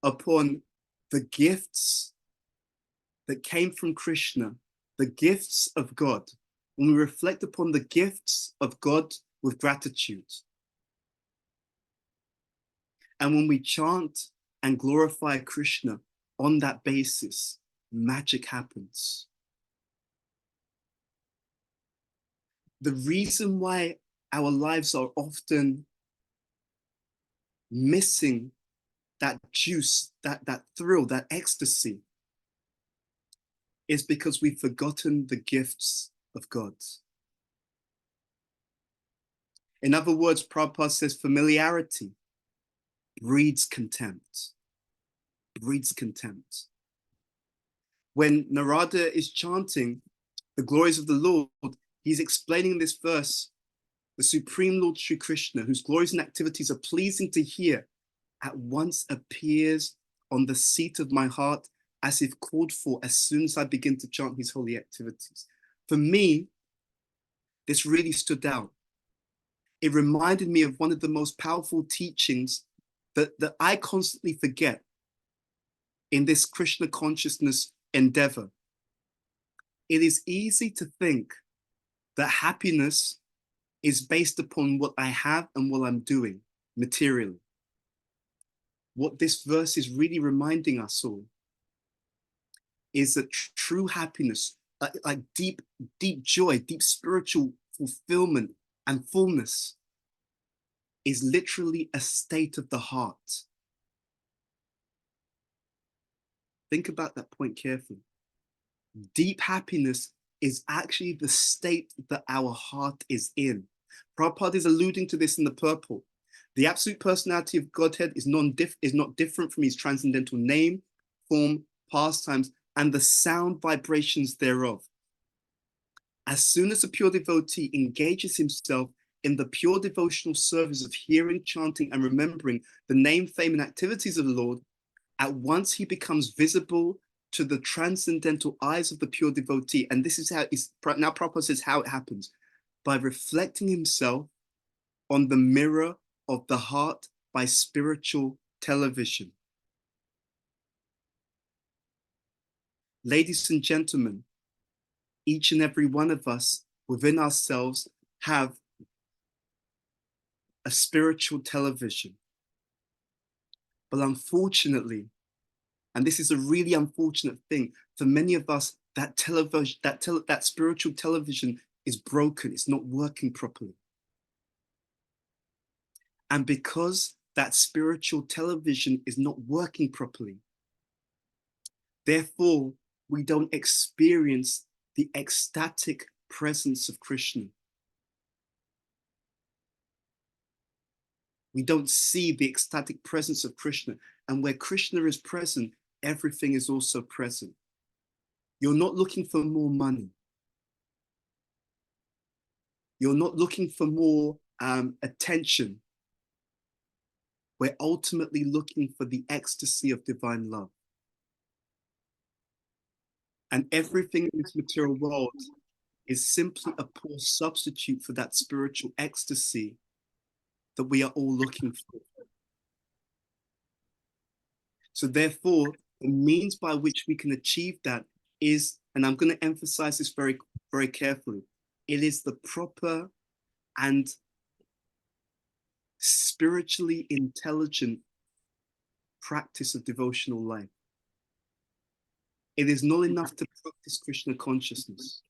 upon the gifts that came from Krishna, the gifts of God, when we reflect upon the gifts of God with gratitude, and when we chant and glorify Krishna on that basis, magic happens. The reason why our lives are often missing that juice, that thrill, that ecstasy, is because we've forgotten the gifts of God. In other words, Prabhupada says familiarity breeds contempt. Breeds contempt. When Narada is chanting the glories of the Lord, he's explaining this verse, the Supreme Lord Sri Krishna, whose glories and activities are pleasing to hear, at once appears on the seat of my heart as if called for as soon as I begin to chant his holy activities. For me, this really stood out. It reminded me of one of the most powerful teachings that I constantly forget in this Krishna consciousness endeavor. It is easy to think that happiness is based upon what I have and what I'm doing materially. What this verse is really reminding us all is that true happiness, like deep joy, deep spiritual fulfillment and fullness, is literally a state of the heart. Think about that point carefully. Deep happiness is actually the state that our heart is in. Prabhupada is alluding to this in the purport. The absolute personality of Godhead is not different from his transcendental name, form, pastimes, and the sound vibrations thereof. As soon as a pure devotee engages himself in the pure devotional service of hearing, chanting, and remembering the name, fame, and activities of the Lord, at once he becomes visible to the transcendental eyes of the pure devotee. And this is how now Prabhupada says how it happens: by reflecting himself on the mirror of the heart by spiritual television. Ladies and gentlemen, each and every one of us within ourselves have a spiritual television. But unfortunately, and this is a really unfortunate thing, for many of us, that television, that spiritual television is broken. It's not working properly. And because that spiritual television is not working properly, therefore, we don't experience the ecstatic presence of Krishna. We don't see the ecstatic presence of Krishna. And where Krishna is present, everything is also present. You're not looking for more money. You're not looking for more attention. We're ultimately looking for the ecstasy of divine love. And everything in this material world is simply a poor substitute for that spiritual ecstasy that we are all looking for. So therefore, the means by which we can achieve that is, and I'm going to emphasize this very, very carefully, it is the proper and spiritually intelligent practice of devotional life. It is not enough to practice Krishna consciousness.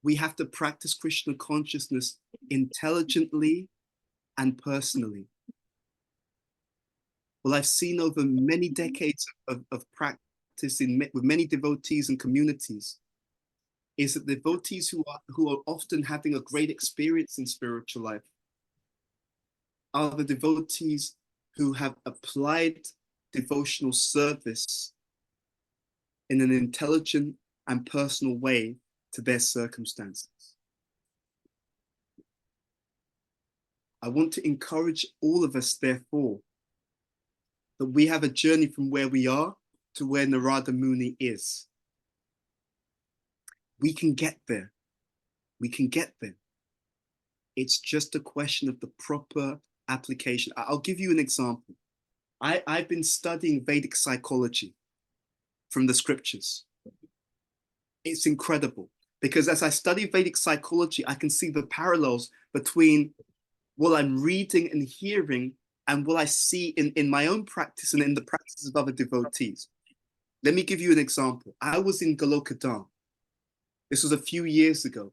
We have to practice Krishna consciousness intelligently and personally. Well, I've seen over many decades of practice with many devotees and communities, is that devotees who are often having a great experience in spiritual life are the devotees who have applied devotional service in an intelligent and personal way to their circumstances. I want to encourage all of us, therefore, that we have a journey from where we are to where Narada Muni is. We can get there. We can get there. It's just a question of the proper application. I'll give you an example. I've been studying Vedic psychology from the scriptures. It's incredible because as I study Vedic psychology, I can see the parallels between what I'm reading and hearing and what I see in my own practice and in the practices of other devotees. Let me give you an example. I was in Goloka Dham. This was a few years ago.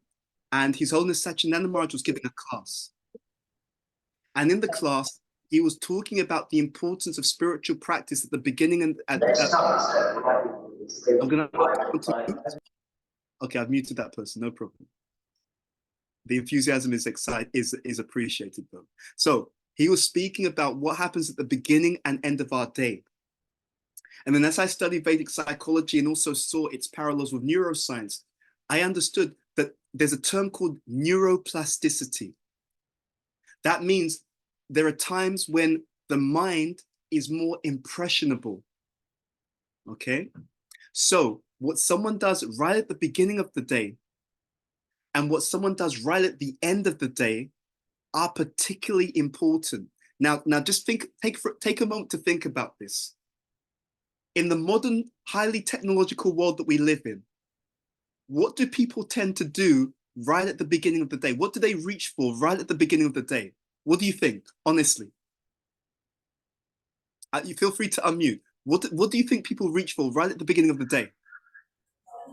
And His Holiness Satchidananda Maharaj was giving a class. And in the class, he was talking about the importance of spiritual practice at the beginning and I'm going to okay, I've muted that person, no problem. The enthusiasm is appreciated though. So he was speaking about what happens at the beginning and end of our day. And then as I studied Vedic psychology and also saw its parallels with neuroscience, I understood that there's a term called neuroplasticity. That means there are times when the mind is more impressionable. Okay? So what someone does right at the beginning of the day and what someone does right at the end of the day are particularly important. Now just take a moment to think about this. In the modern, highly technological world that we live in, what do people tend to do right at the beginning of the day? What do they reach for right at the beginning of the day? What do you think, honestly? You feel free to unmute. What do you think people reach for right at the beginning of the day?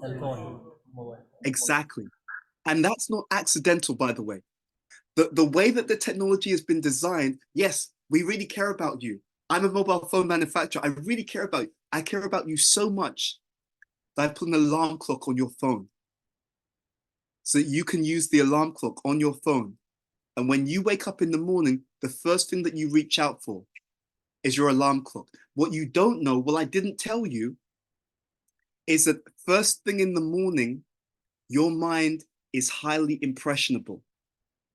Cell phone, mobile. Exactly. And that's not accidental, by the way. The way that the technology has been designed, yes, we really care about you. I'm a mobile phone manufacturer. I really care about you. I care about you so much that I put an alarm clock on your phone so that you can use the alarm clock on your phone. And when you wake up in the morning, the first thing that you reach out for is your alarm clock. What you don't know, well, I didn't tell you, is that first thing in the morning, your mind is highly impressionable.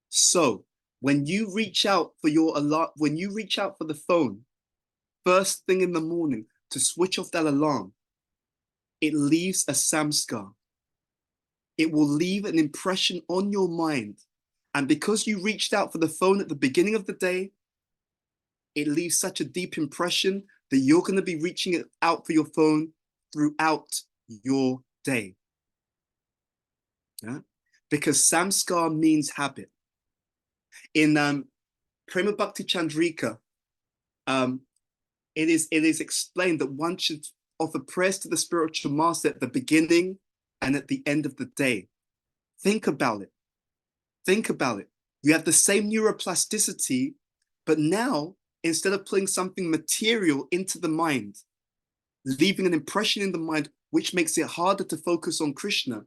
So when you reach out for your alarm, when you reach out for the phone, first thing in the morning to switch off that alarm, it leaves a samskar. It will leave an impression on your mind. And because you reached out for the phone at the beginning of the day, it leaves such a deep impression that you're going to be reaching out for your phone throughout your day. Yeah? Because samskar means habit. In Prema Bhakti Chandrika, it is explained that one should offer prayers to the spiritual master at the beginning and at the end of the day. Think about it. Think about it. You have the same neuroplasticity, but now instead of putting something material into the mind, leaving an impression in the mind, which makes it harder to focus on Krishna,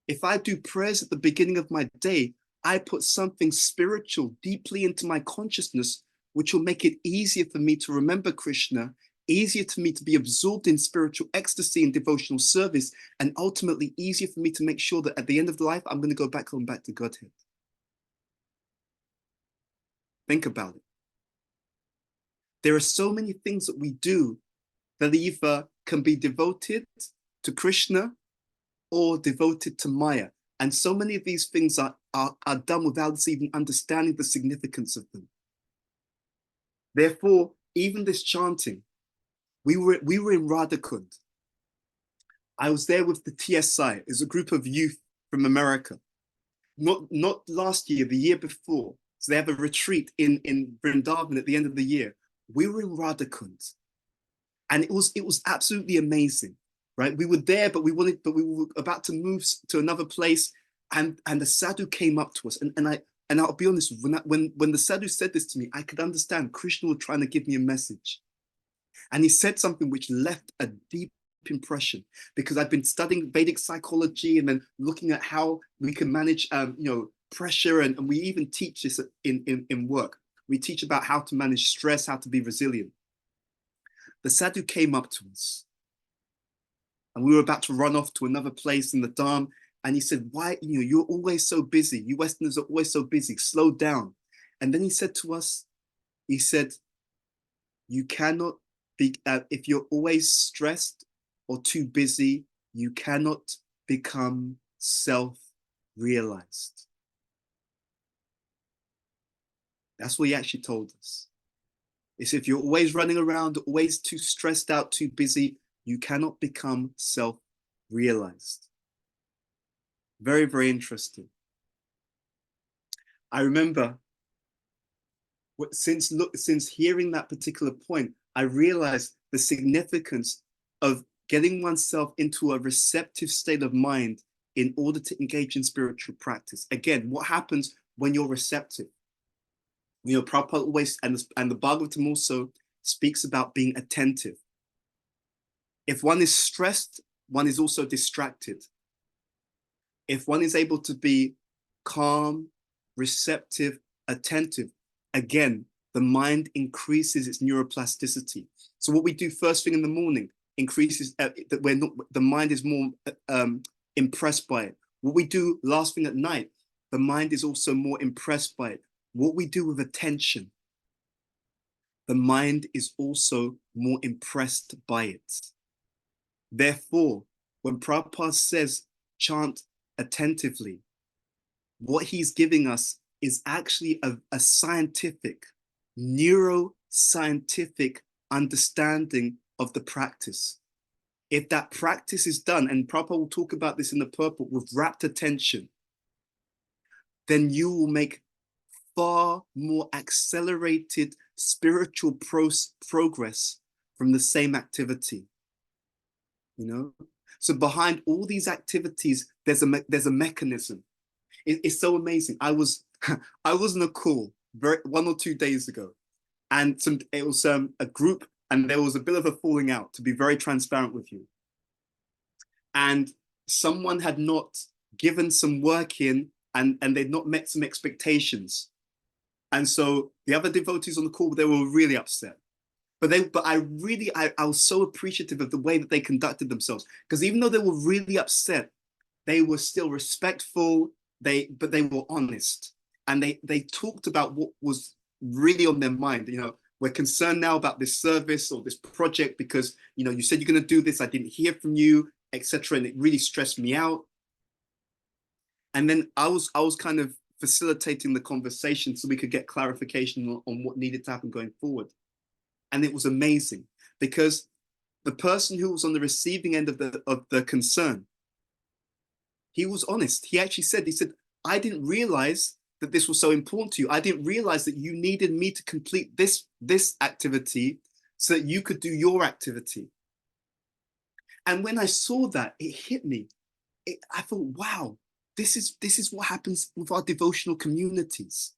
if I do prayers at the beginning of my day, I put something spiritual deeply into my consciousness, which will make it easier for me to remember Krishna, easier for me to be absorbed in spiritual ecstasy and devotional service, and ultimately easier for me to make sure that at the end of life, I'm going to go back home, back to Godhead. Think about it. There are so many things that we do that either can be devoted to Krishna or devoted to Maya. And so many of these things are done without us even understanding the significance of them. Therefore, even this chanting, we were in Radhakund. I was there with the TSI, it's a group of youth from America. Not last year, the year before. So they have a retreat in Vrindavan at the end of the year. We were in Radhakund. And it was absolutely amazing, right? We were there, but we were about to move to another place, and the sadhu came up to us, and I'll be honest, when the sadhu said this to me, I could understand Krishna was trying to give me a message, and he said something which left a deep impression, because I've been studying Vedic psychology and then looking at how we can manage, pressure, and we even teach this in work. We teach about how to manage stress, how to be resilient. The sadhu came up to us, and we were about to run off to another place in the Dham, and he said, why, you're always so busy. You Westerners are always so busy. Slow down. And then he said to us, he said, you cannot be, if you're always stressed or too busy, you cannot become self-realized. That's what he actually told us. It's if you're always running around, always too stressed out, too busy, you cannot become self-realized. Very, very interesting. I remember since hearing that particular point, I realized the significance of getting oneself into a receptive state of mind in order to engage in spiritual practice. Again, what happens when you're receptive? You know, Prabhupada always, and the Bhagavatam also speaks about being attentive. If one is stressed, one is also distracted. If one is able to be calm, receptive, attentive, again, the mind increases its neuroplasticity. So what we do first thing in the morning increases that the mind is more impressed by it. What we do last thing at night, the mind is also more impressed by it. What we do with attention, the mind is also more impressed by it. Therefore, when Prabhupada says chant attentively, what he's giving us is actually a scientific, neuroscientific understanding of the practice. If that practice is done, and Prabhupada will talk about this in the purport, with rapt attention, then you will make far more accelerated spiritual progress from the same activity. You know, so behind all these activities, there's a mechanism. It's so amazing. I was on a call 1 or 2 days ago, and it was a group, and there was a bit of a falling out, to be very transparent with you. And someone had not given some work in, and they'd not met some expectations. And so the other devotees on the call, they were really upset. But I was so appreciative of the way that they conducted themselves, because even though they were really upset, they were still respectful. But they were honest, and they talked about what was really on their mind. You know, we're concerned now about this service or this project because, you know, you said you're going to do this. I didn't hear from you, etc. And it really stressed me out. And then I was kind of facilitating the conversation so we could get clarification on what needed to happen going forward. And it was amazing, because the person who was on the receiving end of the concern, he was honest. He actually said, I didn't realize that this was so important to you. I didn't realize that you needed me to complete this activity so that you could do your activity. And when I saw that, it hit me. I thought, wow, this is what happens with our devotional communities.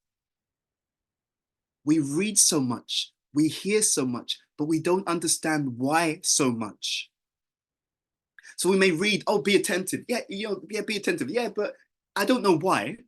We read so much, we hear so much, but we don't understand why so much. So we may read, oh, be attentive. Yeah, be attentive. Yeah, but I don't know why.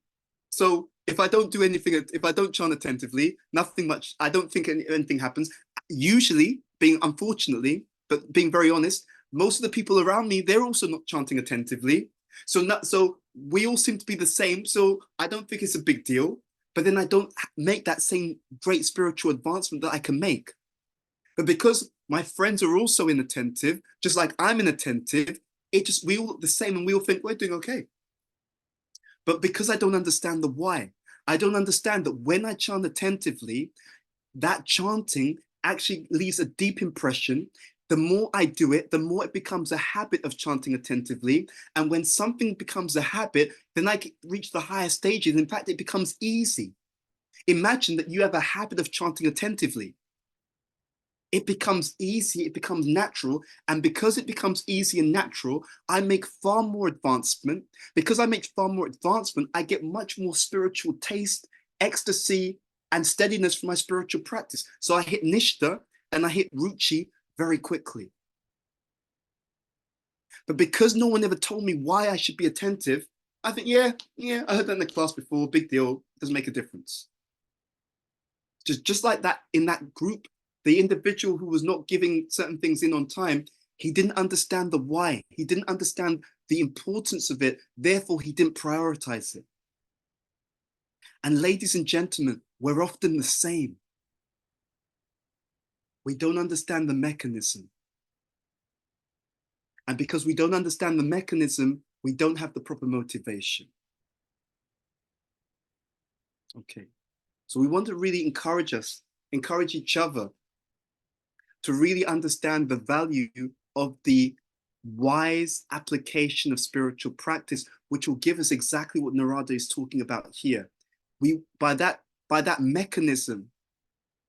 So if I don't do anything, if I don't chant attentively, nothing much, I don't think anything happens. Usually, unfortunately, but being very honest, most of the people around me, they're also not chanting attentively. So we all seem to be the same. So I don't think it's a big deal. But then I don't make that same great spiritual advancement that I can make. But because my friends are also inattentive, just like I'm inattentive, we all look the same and we all think we're doing okay. But because I don't understand the why, I don't understand that when I chant attentively, that chanting actually leaves a deep impression. The more I do it, the more it becomes a habit of chanting attentively. And when something becomes a habit, then I reach the higher stages. In fact, it becomes easy. Imagine that you have a habit of chanting attentively. It becomes easy, it becomes natural. And because it becomes easy and natural, I make far more advancement. Because I make far more advancement, I get much more spiritual taste, ecstasy, and steadiness for my spiritual practice. So I hit Nishta and I hit Ruchi very quickly. But because no one ever told me why I should be attentive, I think, yeah, I heard that in the class before, big deal, doesn't make a difference. Just like that, in that group, the individual who was not giving certain things in on time, he didn't understand the why. He didn't understand the importance of it. Therefore, he didn't prioritize it. And ladies and gentlemen, we're often the same. We don't understand the mechanism. And because we don't understand the mechanism, we don't have the proper motivation. Okay. So we want to really encourage each other to really understand the value of the wise application of spiritual practice, which will give us exactly what Narada is talking about here. By that mechanism,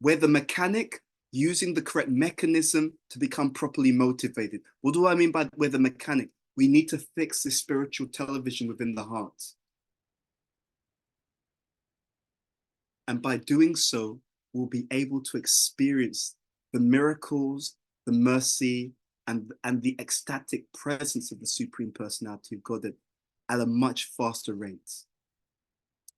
we're the mechanic using the correct mechanism to become properly motivated. What do I mean by we're the mechanic? we need to fix this spiritual television within the heart. And by doing so, we'll be able to experience the miracles, the mercy, and the ecstatic presence of the Supreme Personality of God at a much faster rate.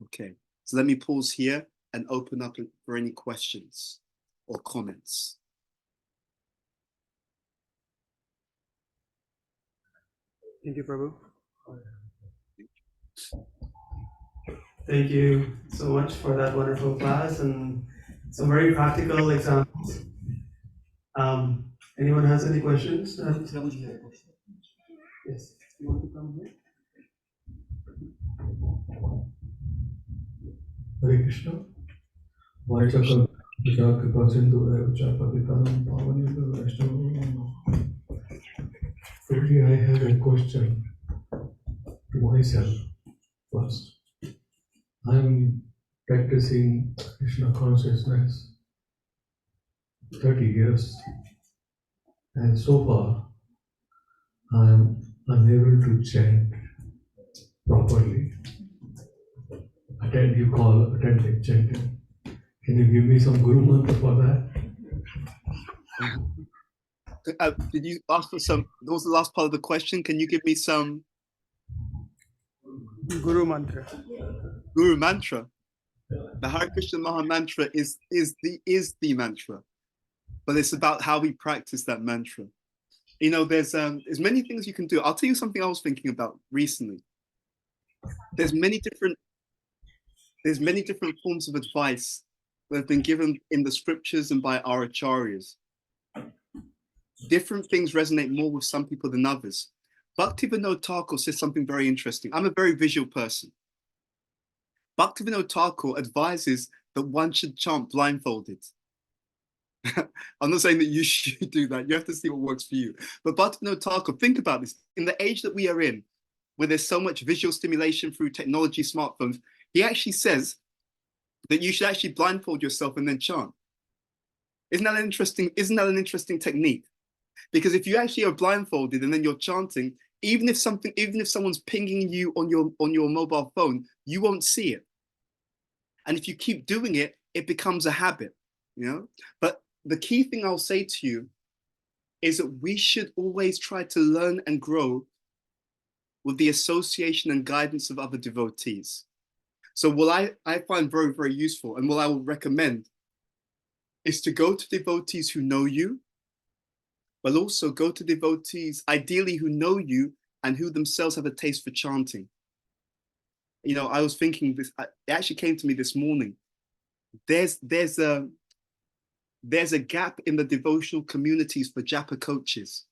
Okay, so let me pause here and open up for any questions or comments. Thank you, Prabhu. Thank you so much for that wonderful class and some very practical examples. Anyone has any questions? Yes. You want to come here? Hare Krishna. Vaishaka Kripa Sindhu Evacha Pavitanam Pavanita Vaishnava. Today I have a question to myself first. I am practicing Krishna consciousness 30 years, and so far I am unable to chant properly. Attending chanting. Can you give me some Guru Mantra for that? Did you ask for some? That was the last part of the question. Can you give me some Guru Mantra. Guru Mantra? The Hare Krishna Maha Mantra is the mantra, but it's about how we practice that mantra. You know, there's many things you can do. I'll tell you something I was thinking about recently. There's many different forms of advice that have been given in the scriptures and by our acharyas. Different things resonate more with some people than others. Bhaktivinoda Thakur says something very interesting. I'm a very visual person. Bhaktivinoda Thakur advises that one should chant blindfolded. I'm not saying that you should do that. You have to see what works for you. But Bhaktivinoda Thakur, think about this. In the age that we are in, where there's so much visual stimulation through technology, smartphones, he actually says that you should actually blindfold yourself and then chant. Isn't that an interesting technique? Because if you actually are blindfolded and then you're chanting, even if someone's pinging you on your mobile phone, you won't see it. And if you keep doing it, it becomes a habit, you know? But the key thing I'll say to you is that we should always try to learn and grow with the association and guidance of other devotees. So what I find very, very useful and what I will recommend is to go to devotees who know you, but also go to devotees ideally who know you and who themselves have a taste for chanting. You know, I was thinking this, it actually came to me this morning. There's a gap in the devotional communities for japa coaches.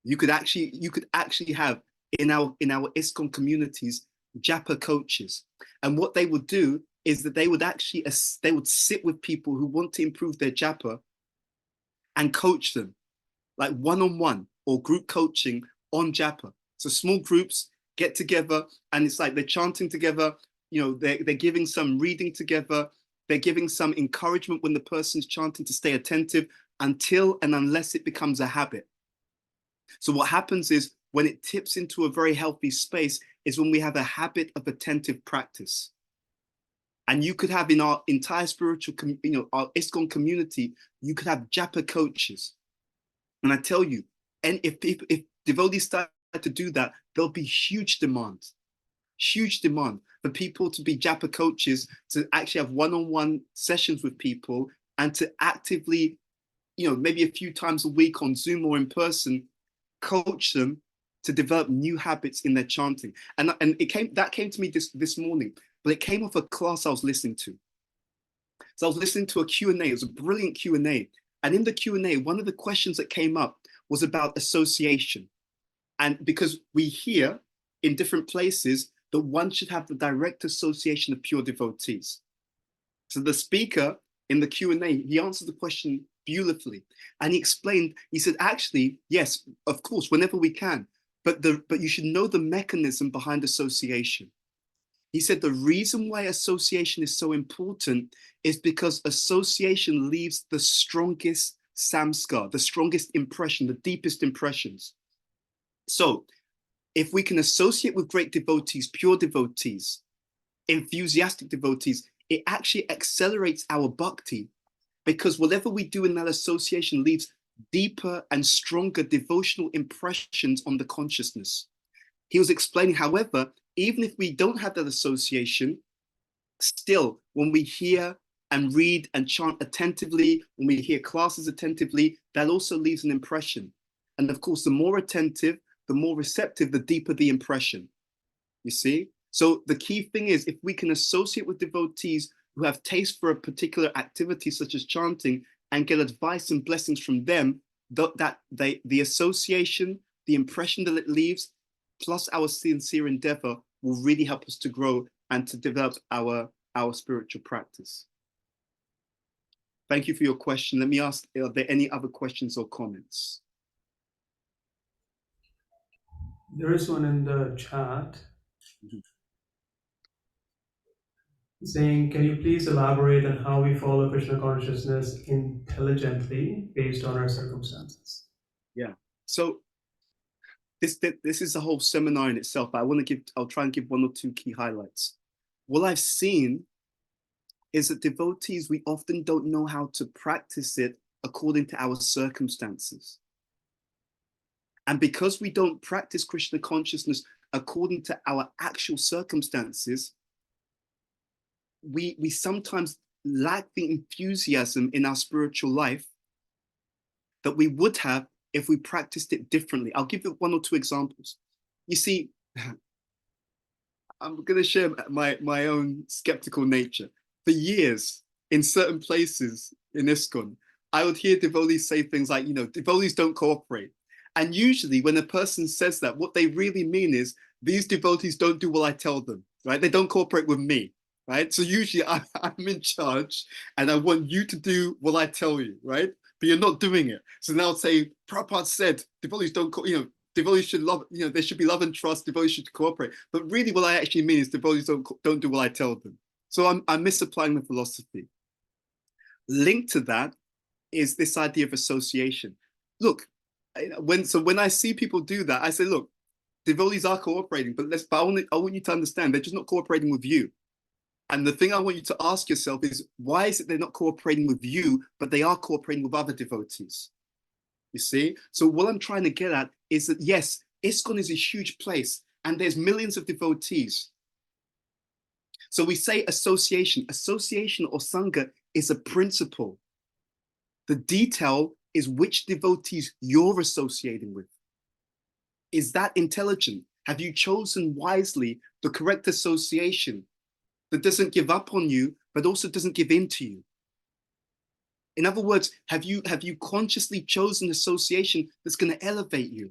You could actually have in our ISKCON communities japa coaches, and what they would do is that they would sit with people who want to improve their japa and coach them, like one-on-one or group coaching on japa. So small groups get together and it's like they're chanting together, you know, they're giving some reading together, they're giving some encouragement when the person's chanting to stay attentive until and unless it becomes a habit. So what happens is when it tips into a very healthy space is when we have a habit of attentive practice. And you could have in our entire spiritual, our ISKCON community, you could have japa coaches. And I tell you, and if devotees start to do that, there'll be huge demand for people to be japa coaches, to actually have one-on-one sessions with people and to actively, you know, maybe a few times a week on Zoom or in person, coach them to develop new habits in their chanting. And that came to me this morning, but it came off a class I was listening to. So I was listening to a Q&A. It was a brilliant Q&A. And in the Q&A, one of the questions that came up was about association. And because we hear in different places that one should have the direct association of pure devotees. So the speaker in the Q&A, he answered the question beautifully. And he explained, he said, actually, yes, of course, whenever we can, but you should know the mechanism behind association. He said the reason why association is so important is because association leaves the strongest samskar, the strongest impression, the deepest impressions. So if we can associate with great devotees, pure devotees, enthusiastic devotees, it actually accelerates our bhakti, because whatever we do in that association leaves deeper and stronger devotional impressions on the consciousness. He was explaining, however, even if we don't have that association, still, when we hear and read and chant attentively, when we hear classes attentively, that also leaves an impression. And of course, the more attentive, the more receptive, the deeper the impression. You see? So the key thing is, if we can associate with devotees who have taste for a particular activity, such as chanting, and get advice and blessings from them, the association, the impression that it leaves, plus our sincere endeavor, will really help us to grow and to develop our spiritual practice. Thank you for your question. Let me ask, are there any other questions or comments? There is one in the chat saying, can you please elaborate on how we follow Krishna consciousness intelligently based on our circumstances? Yeah. So this is a whole seminar in itself, but I'll try and give one or two key highlights. What I've seen is that devotees, we often don't know how to practice it according to our circumstances. And because we don't practice Krishna consciousness according to our actual circumstances, we sometimes lack the enthusiasm in our spiritual life that we would have if we practiced it differently. I'll give you one or two examples. You see, I'm going to share my own skeptical nature. For years, in certain places in ISKCON, I would hear devotees say things like, devotees don't cooperate. And usually when a person says that, what they really mean is, these devotees don't do what I tell them, right? They don't cooperate with me, right? So usually I'm in charge and I want you to do what I tell you, right? But you're not doing it. So now I'll say, Prabhupada said, devotees don't, devotees should love, there should be love and trust, devotees should cooperate. But really what I actually mean is devotees don't do what I tell them. So I'm misapplying the philosophy. Linked to that is this idea of association. Look, when I see people do that, I say, look, devotees are cooperating, but I want you to understand, they're just not cooperating with you. And the thing I want you to ask yourself is, why is it they're not cooperating with you, but they are cooperating with other devotees? You see? So what I'm trying to get at is that, yes, ISKCON is a huge place and there's millions of devotees. So we say association. Association or sangha is a principle. The detail is which devotees you're associating with. Is that intelligent? Have you chosen wisely the correct association that doesn't give up on you, but also doesn't give in to you? In other words, have you consciously chosen association that's going to elevate you?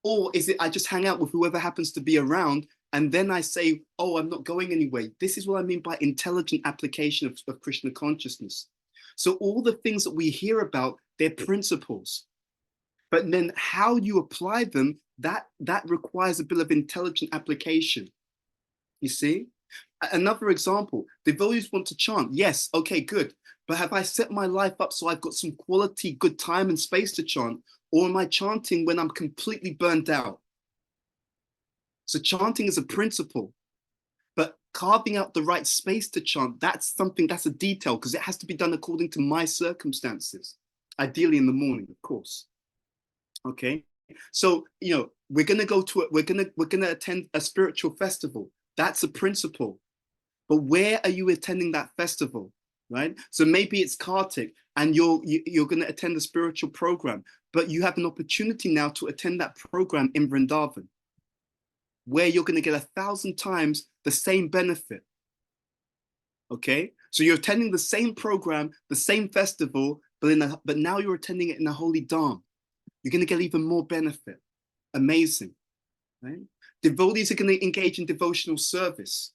Or is it, I just hang out with whoever happens to be around, and then I say, oh, I'm not going anywhere. This is what I mean by intelligent application of Krishna consciousness. So all the things that we hear about, they're principles. But then how you apply them, that requires a bit of intelligent application. You see? Another example, devotees want to chant. Yes, okay, good. But have I set my life up so I've got some quality, good time and space to chant? Or am I chanting when I'm completely burnt out? So chanting is a principle, but carving out the right space to chant, that's a detail, because it has to be done according to my circumstances, ideally in the morning, of course. Okay, so we're gonna attend a spiritual festival. That's a principle, but where are you attending that festival, right? So maybe it's Kartik and you're gonna attend a spiritual program, but you have an opportunity now to attend that program in Vrindavan, where you're going to get 1,000 times the same benefit. Okay, so you're attending the same program, the same festival, but now you're attending it in a holy dham. You're going to get even more benefit. Amazing, right? Devotees are going to engage in devotional service.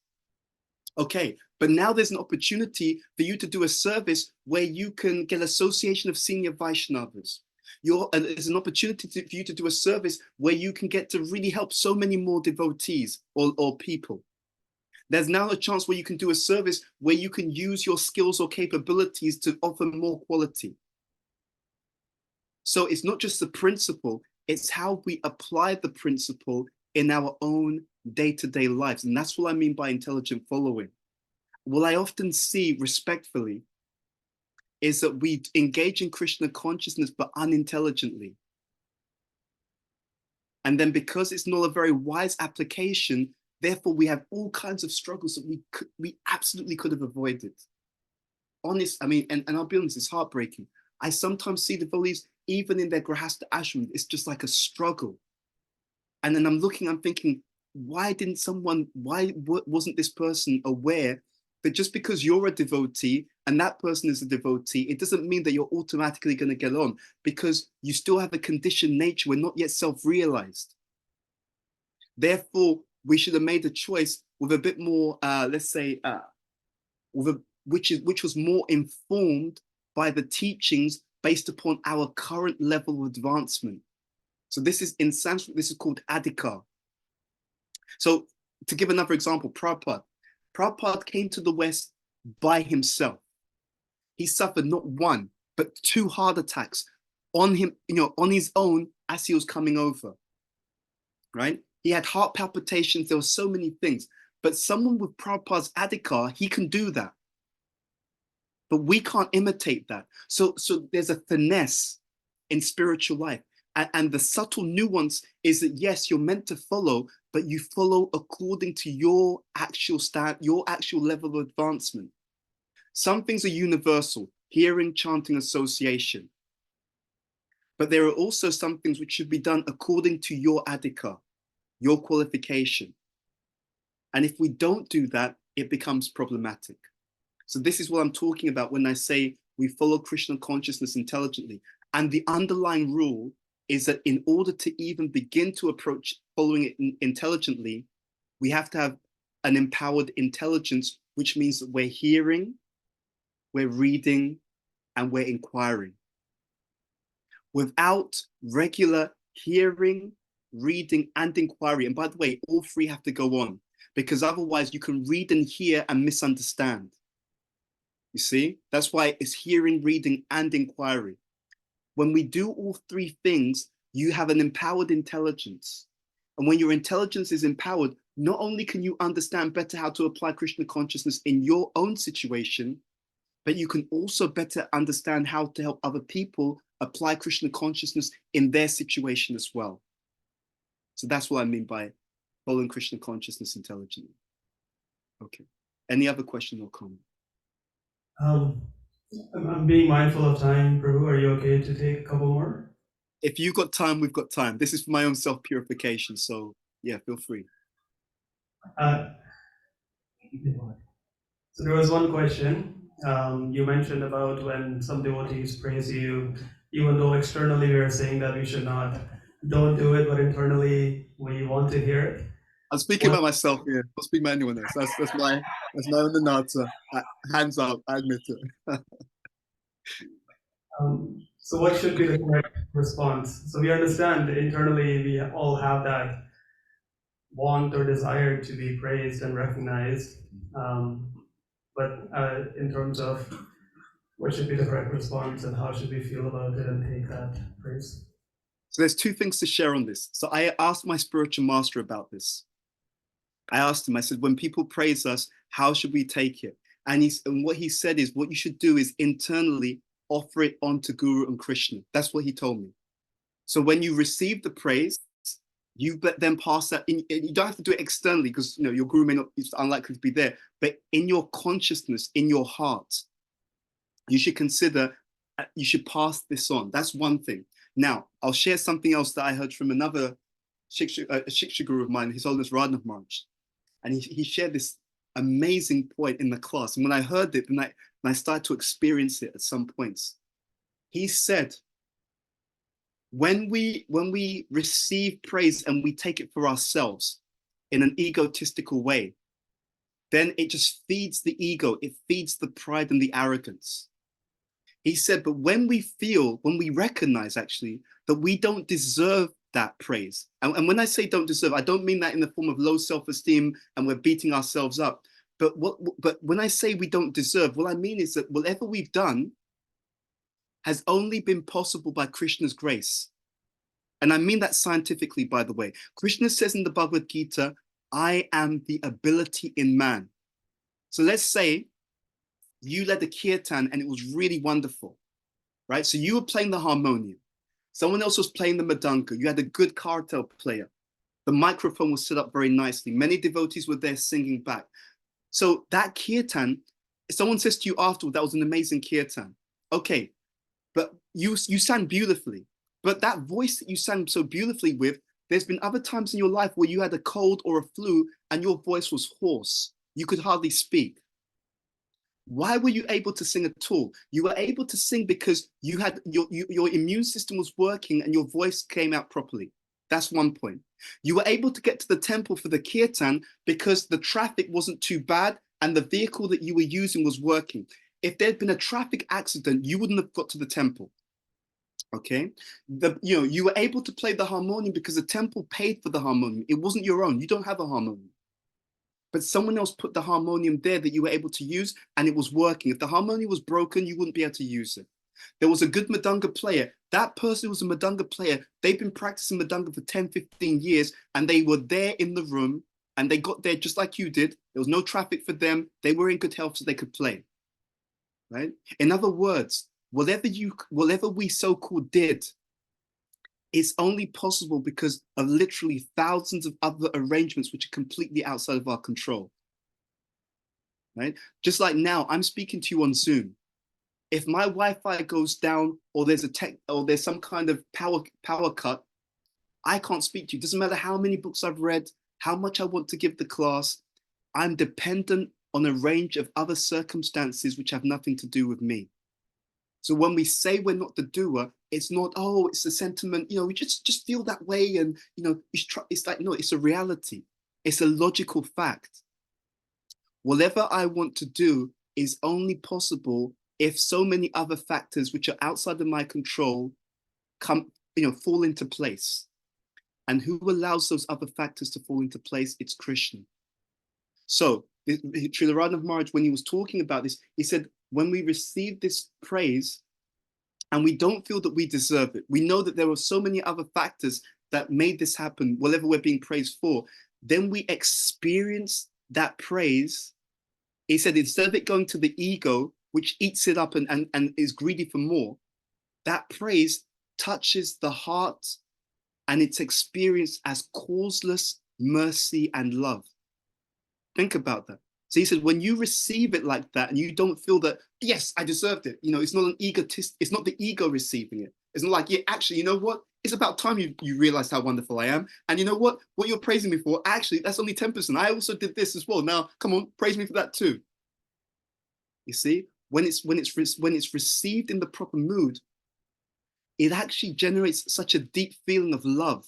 Okay, but now there's an opportunity for you to do a service where you can get association of senior Vaishnavas. There's an opportunity for you to do a service where you can get to really help so many more devotees or people. There's now a chance where you can do a service where you can use your skills or capabilities to offer more quality. So it's not just the principle, It's how we apply the principle in our own day-to-day lives. And that's what I mean by intelligent following. What I often see respectfully is that we engage in Krishna consciousness, but unintelligently. And then because it's not a very wise application, therefore we have all kinds of struggles that we absolutely could have avoided. Honest, I mean, and I'll be honest, it's heartbreaking. I sometimes see devotees, even in their grahasta ashram, it's just like a struggle. And then I'm thinking, why wasn't this person aware that just because you're a devotee and that person is a devotee, it doesn't mean that you're automatically going to get on, because you still have a conditioned nature. We're not yet self-realized. Therefore, we should have made a choice with a bit more, let's say, which was more informed by the teachings based upon our current level of advancement. So this is in Sanskrit, this is called adhikar. So to give another example, Prabhupada came to the West by himself. He suffered not one, but 2 heart attacks on him, on his own as he was coming over, right? He had heart palpitations. There were so many things, but someone with Prabhupada's adhikar, he can do that. But we can't imitate that. So there's a finesse in spiritual life. And the subtle nuance is that, yes, you're meant to follow, but you follow according to your actual level of advancement. Some things are universal, hearing, chanting, association. But there are also some things which should be done according to your adhikar, your qualification. And if we don't do that, it becomes problematic. So this is what I'm talking about when I say we follow Krishna consciousness intelligently. And the underlying rule is that in order to even begin to approach following it intelligently, we have to have an empowered intelligence, which means that we're hearing, we're reading, and we're inquiring. Without regular hearing, reading, and inquiry, and by the way, all 3 have to go on, because otherwise you can read and hear and misunderstand. You see, that's why it's hearing, reading, and inquiry. When we do all 3 things, you have an empowered intelligence. And when your intelligence is empowered, not only can you understand better how to apply Krishna consciousness in your own situation, but you can also better understand how to help other people apply Krishna consciousness in their situation as well. So that's what I mean by following Krishna consciousness intelligently. Okay. Any other question or comment? I'm being mindful of time, Prabhu. Are you okay to take a couple more? If you've got time, we've got time. This is for my own self-purification. So yeah, feel free. So there was one question. You mentioned about when some devotees praise you, even though externally we are saying that we should not, don't do it, but internally we want to hear it. I'm speaking about myself here. I'm not speaking about anyone else. That's my own anata. Hands up, I admit it. So what should be the correct response? So we understand that internally we all have that want or desire to be praised and recognized, but in terms of what should be the correct response and how should we feel about it and take that praise? So there's 2 things to share on this. So I asked my spiritual master about this. I asked him, I said, when people praise us, how should we take it? And what he said is, what you should do is internally offer it onto Guru and Krishna. That's what he told me. So when you receive the praise, you then pass that in. You don't have to do it externally because your Guru may not, it's unlikely to be there, but in your consciousness, in your heart, you should consider, you should pass this on. That's one thing. Now, I'll share something else that I heard from another Shiksha Guru of mine, His Holiness Radhanath Maharaj. And he shared this amazing point in the class. And when I heard it, and I started to experience it at some points, he said, when we receive praise and we take it for ourselves in an egotistical way, then it just feeds the ego, it feeds the pride and the arrogance. He said, but when we recognize actually that we don't deserve that praise. And when I say don't deserve, I don't mean that in the form of low self-esteem and we're beating ourselves up. But when I say we don't deserve, what I mean is that whatever we've done has only been possible by Krishna's grace. And I mean that scientifically, by the way. Krishna says in the Bhagavad Gita, I am the ability in man. So let's say you led the kirtan and it was really wonderful, right? So you were playing the harmonium. Someone else was playing the madanga. You had a good kartal player. The microphone was set up very nicely. Many devotees were there singing back. So that kirtan, someone says to you afterward, that was an amazing kirtan. Okay, but you sang beautifully. But that voice that you sang so beautifully with, there's been other times in your life where you had a cold or a flu and your voice was hoarse. You could hardly speak. Why were you able to sing at all? You were able to sing because you had your immune system was working and your voice came out properly. That's one point. You were able to get to the temple for the kirtan because the traffic wasn't too bad and the vehicle that you were using was working. If there'd been a traffic accident, you wouldn't have got to the temple. Okay, you were able to play the harmonium because the temple paid for the harmonium. It wasn't your own. You don't have a harmonium. But someone else put the harmonium there that you were able to use and it was working. If the harmonium was broken, you wouldn't be able to use it. There was a good madanga player. That person was a madanga player. They've been practicing madanga for 10, 15 years and they were there in the room and they got there just like you did. There was no traffic for them. They were in good health so they could play, right? In other words, whatever we so-called did, it's only possible because of literally thousands of other arrangements which are completely outside of our control, right? Just like now, I'm speaking to you on Zoom. If my Wi-Fi goes down or there's some kind of power cut, I can't speak to you. Doesn't matter how many books I've read, how much I want to give the class. I'm dependent on a range of other circumstances which have nothing to do with me. So when we say we're not the doer, it's not, oh, it's a sentiment, we just feel that way. And, it's like, no, it's a reality. It's a logical fact. Whatever I want to do is only possible if so many other factors which are outside of my control fall into place. And who allows those other factors to fall into place? It's Krishna. So Srila Radha Maharaj, when he was talking about this, he said, when we receive this praise and we don't feel that we deserve it, we know that there are so many other factors that made this happen, whatever we're being praised for, then we experience that praise. He said, instead of it going to the ego, which eats it up and is greedy for more, that praise touches the heart and it's experienced as causeless mercy and love. Think about that. So he said, when you receive it like that and you don't feel that, yes, I deserved it. It's not an egotist. It's not the ego receiving it. It's not like, yeah, actually, you know what? It's about time you realize how wonderful I am. And you know what? What you're praising me for, actually, that's only 10%. I also did this as well. Now, come on, praise me for that too. You see, when it's received in the proper mood, it actually generates such a deep feeling of love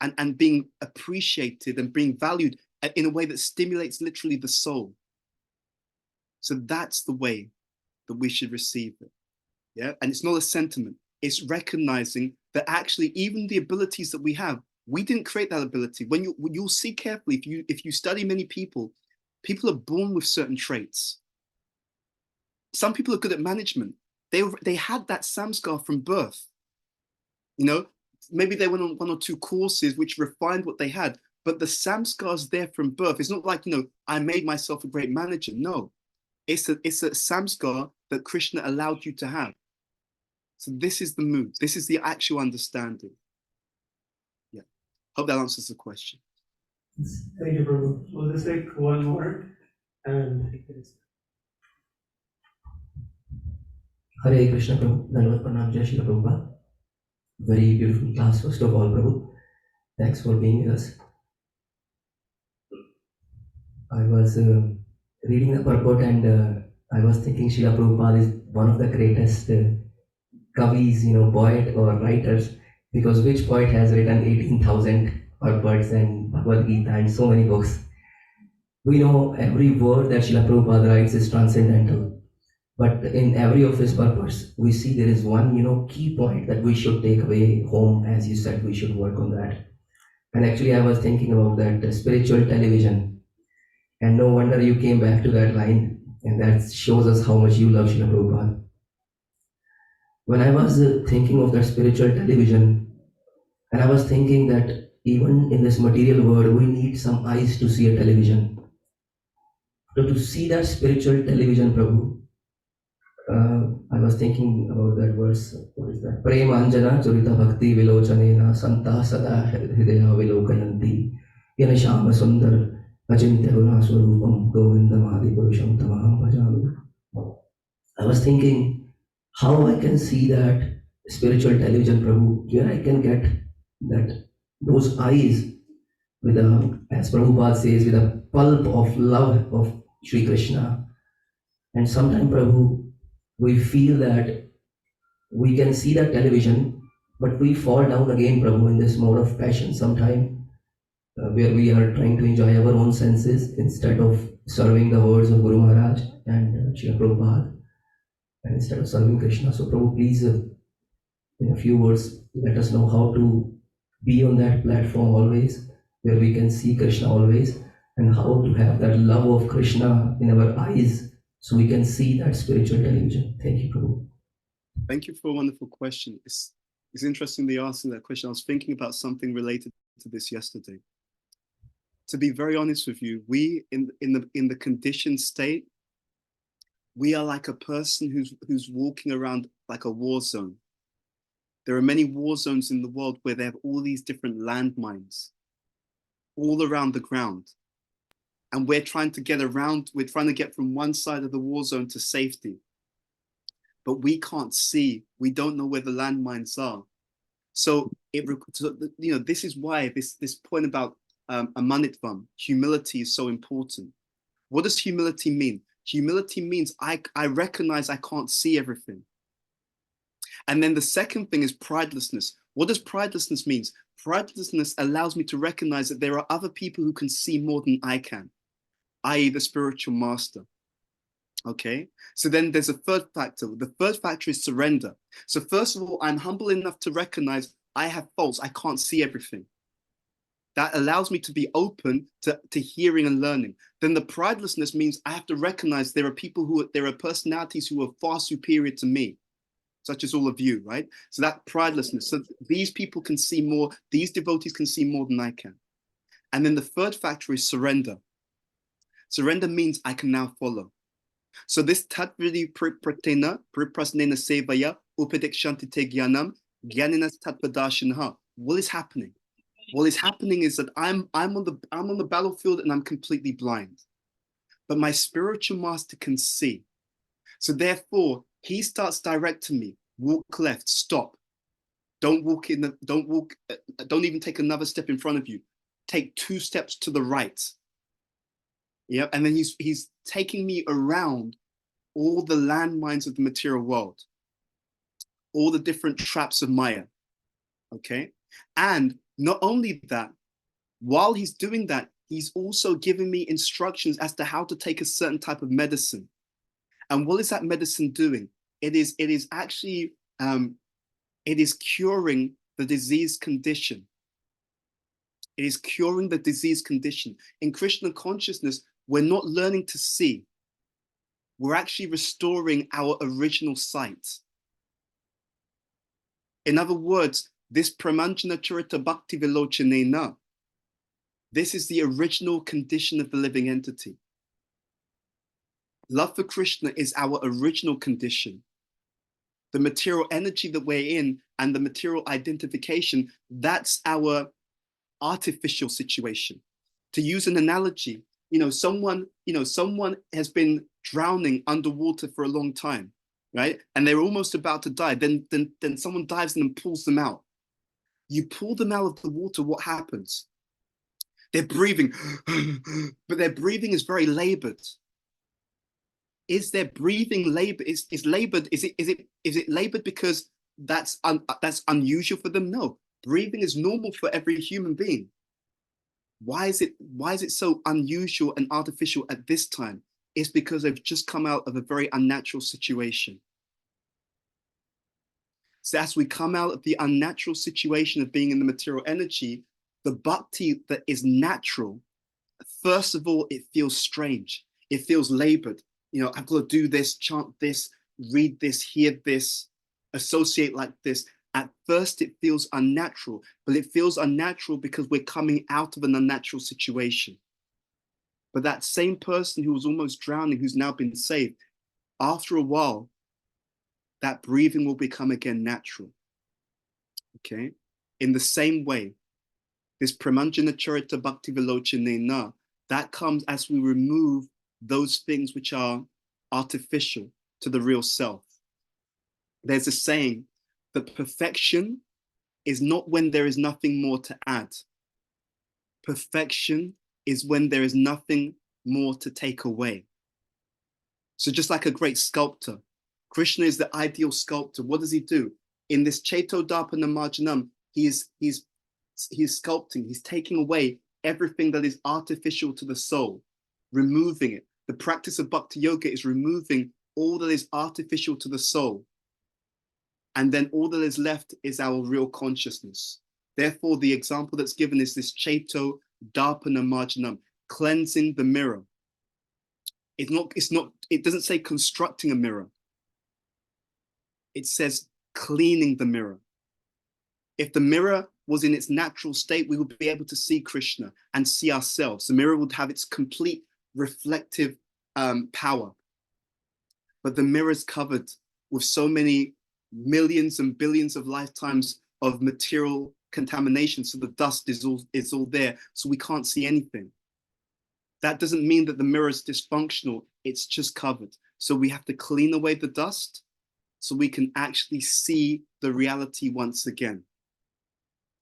and being appreciated and being valued in a way that stimulates literally the soul. So that's the way that we should receive it. Yeah, and it's not a sentiment. It's recognizing that actually even the abilities that we have, we didn't create that ability. When you'll see carefully, if you study many people are born with certain traits. Some people are good at management. They had that samskar from birth. Maybe they went on 1 or 2 courses which refined what they had, but the samskar's there from birth. It's not like, I made myself a great manager. No, it's a samskar that Krishna allowed you to have. So this is the mood. This is the actual understanding. Yeah. Hope that answers the question. Thank you, Prabhu. We'll just take one more. And Hare Krishna Prabhu, Dandavat Pranam, Jai Shri Prabhupada. Very beautiful class, first of all, Prabhu. Thanks for being with us. I was reading the purport and I was thinking Srila Prabhupada is one of the greatest kavis, poet or writers, because which poet has written 18,000 purports and Bhagavad Gita and so many books. We know every word that Srila Prabhupada writes is transcendental, but in every of his purports, we see there is one, key point that we should take away home. As you said, we should work on that. And actually, I was thinking about that spiritual television. And no wonder you came back to that line, and that shows us how much you love Srila Prabhupada. When I was thinking of that spiritual television, And I was thinking that even in this material world, we need some eyes to see a television. So to see that spiritual television, Prabhu, I was thinking about that verse. What is that? Prema Anjana Churita Bhakti Vilochanena Santa Sada Hridaya Vilokayanti Yana Shama Sundar Achintya Guna Swarupam Govindamadi Purusham Tamaham Bhajami. I was thinking how I can see that spiritual television, Prabhu, where I can get that those eyes with a, as Prabhupada says, with a pulp of love of Sri Krishna. And sometimes, Prabhu, we feel that we can see the television, but we fall down again, Prabhu, in this mode of passion sometime, where we are trying to enjoy our own senses instead of serving the words of Guru Maharaj and Srila Prabhupada, and instead of serving Krishna. So, Prabhu, please, in a few words, let us know how to be on that platform always, where we can see Krishna always, and how to have that love of Krishna in our eyes so we can see that spiritual television. Thank you, Prabhu. Thank you for a wonderful question. It's interesting that you're asking that question. I was thinking about something related to this yesterday. To be very honest with you, we in the conditioned state, we are like a person who's walking around like a war zone. There are many war zones in the world where they have all these different landmines all around the ground. And we're trying to get from one side of the war zone to safety. But we can't see, we don't know where the landmines are. So this is why this point about amanitvam, humility, is so important. What does humility mean? Humility means I recognize I can't see everything. And then the second thing is pridelessness. What does pridelessness mean? Pridelessness allows me to recognize that there are other people who can see more than I can, i.e. the spiritual master. Okay, so then there's a third factor. The third factor is surrender. So first of all, I'm humble enough to recognize I have faults. I can't see everything. That allows me to be open to hearing and learning. Then the pridelessness means I have to recognize there are personalities who are far superior to me, such as all of you, right? So that pridelessness. So these people can see more, these devotees can see more than I can. And then the third factor is surrender. Surrender means I can now follow. So this tatvidi pratena priprasnena sevaya upadikshanti jnanam jnaninas tatpadashinaha. What is happening? What is happening is that I'm on the battlefield and I'm completely blind. But my spiritual master can see. So therefore, he starts directing me. Walk left, stop. Don't even take another step in front of you. Take 2 steps to the right. Yeah, and then he's taking me around all the landmines of the material world, all the different traps of Maya. Okay, and not only that, while he's doing that, he's also giving me instructions as to how to take a certain type of medicine. And what is that medicine doing? It is actually it is curing the disease condition. It is curing the disease condition. In Krishna consciousness, we're not learning to see. We're actually restoring our original sight. In other words, this pramanjana charita bhakti vilochanena, this is the original condition of the living entity. Love for Krishna is our original condition. The material energy that we're in and the material identification, that's our artificial situation. To use an analogy, someone has been drowning underwater for a long time, right? And they're almost about to die. Then someone dives in and pulls them out. You pull them out of the water, what happens? They're breathing, but their breathing is very labored. Is their breathing labored? Is labored? Is it labored because that's unusual for them? No, breathing is normal for every human being. Why is it so unusual and artificial at this time? It's because they've just come out of a very unnatural situation. So as we come out of the unnatural situation of being in the material energy, the bhakti that is natural, first of all, it feels strange. It feels labored. I've got to do this, chant this, read this, hear this, associate like this. At first, it feels unnatural, but it feels unnatural because we're coming out of an unnatural situation. But that same person who was almost drowning, who's now been saved, after a while, that breathing will become again natural. Okay? In the same way, this pramanjana charita bhakti vilochanena, that comes as we remove those things which are artificial to the real self. There's a saying that perfection is not when there is nothing more to add. Perfection is when there is nothing more to take away. So just like a great sculptor, Krishna is the ideal sculptor. What does he do? In this Cheto Darpana Marjanam, he's sculpting, he's taking away everything that is artificial to the soul, removing it. The practice of bhakti yoga is removing all that is artificial to the soul. And then all that is left is our real consciousness. Therefore, the example that's given is this Cheto Darpana Marjanam, cleansing the mirror. It doesn't say constructing a mirror. It says cleaning the mirror. If the mirror was in its natural state, we would be able to see Krishna and see ourselves. The mirror would have its complete reflective power. But the mirror is covered with so many millions and billions of lifetimes of material contamination, so the dust is all there, so we can't see anything. That doesn't mean that the mirror is dysfunctional, it's just covered. So we have to clean away the dust so we can actually see the reality once again.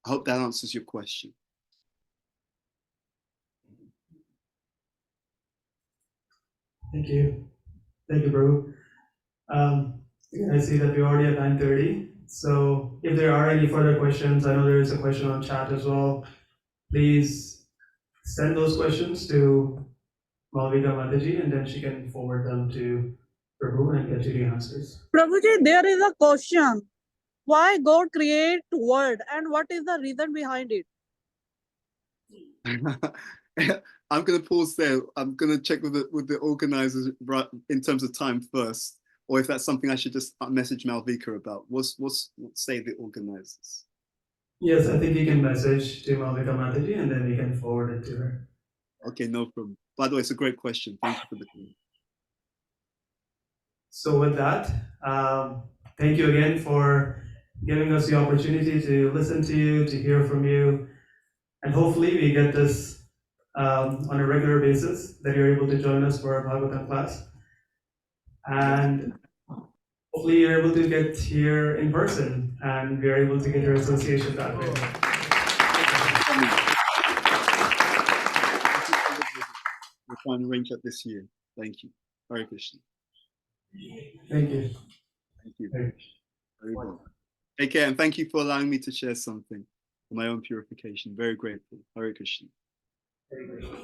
I hope that answers your question. Thank you. Thank you, Prabhu. I see that we're already at 9:30. So if there are any further questions, I know there is a question on chat as well. Please send those questions to Malvika Mataji, and then she can forward them to Prabhu and get you the answers. Prabhuji, there is a question. Why God create world and what is the reason behind it? I'm going to pause there. I'm going to check with the organizers in terms of time first, or if that's something I should just message Malvika about. What say the organizers? Yes, I think you can message to Malvika Mataji, and then we can forward it to her. Okay, no problem. By the way, it's a great question. Thank you for the question. So with that, thank you again for giving us the opportunity to listen to you, to hear from you, and hopefully we get this on a regular basis, that you're able to join us for our Bhagavatam class. And hopefully you're able to get here in person, and we're able to get your association that way. We're trying to arrange that this year. Thank you. Hare Krishna. Thank you. Thank you. Very well. Take care, and thank you for allowing me to share something for my own purification. Very grateful. Hare Krishna. Hare Krishna.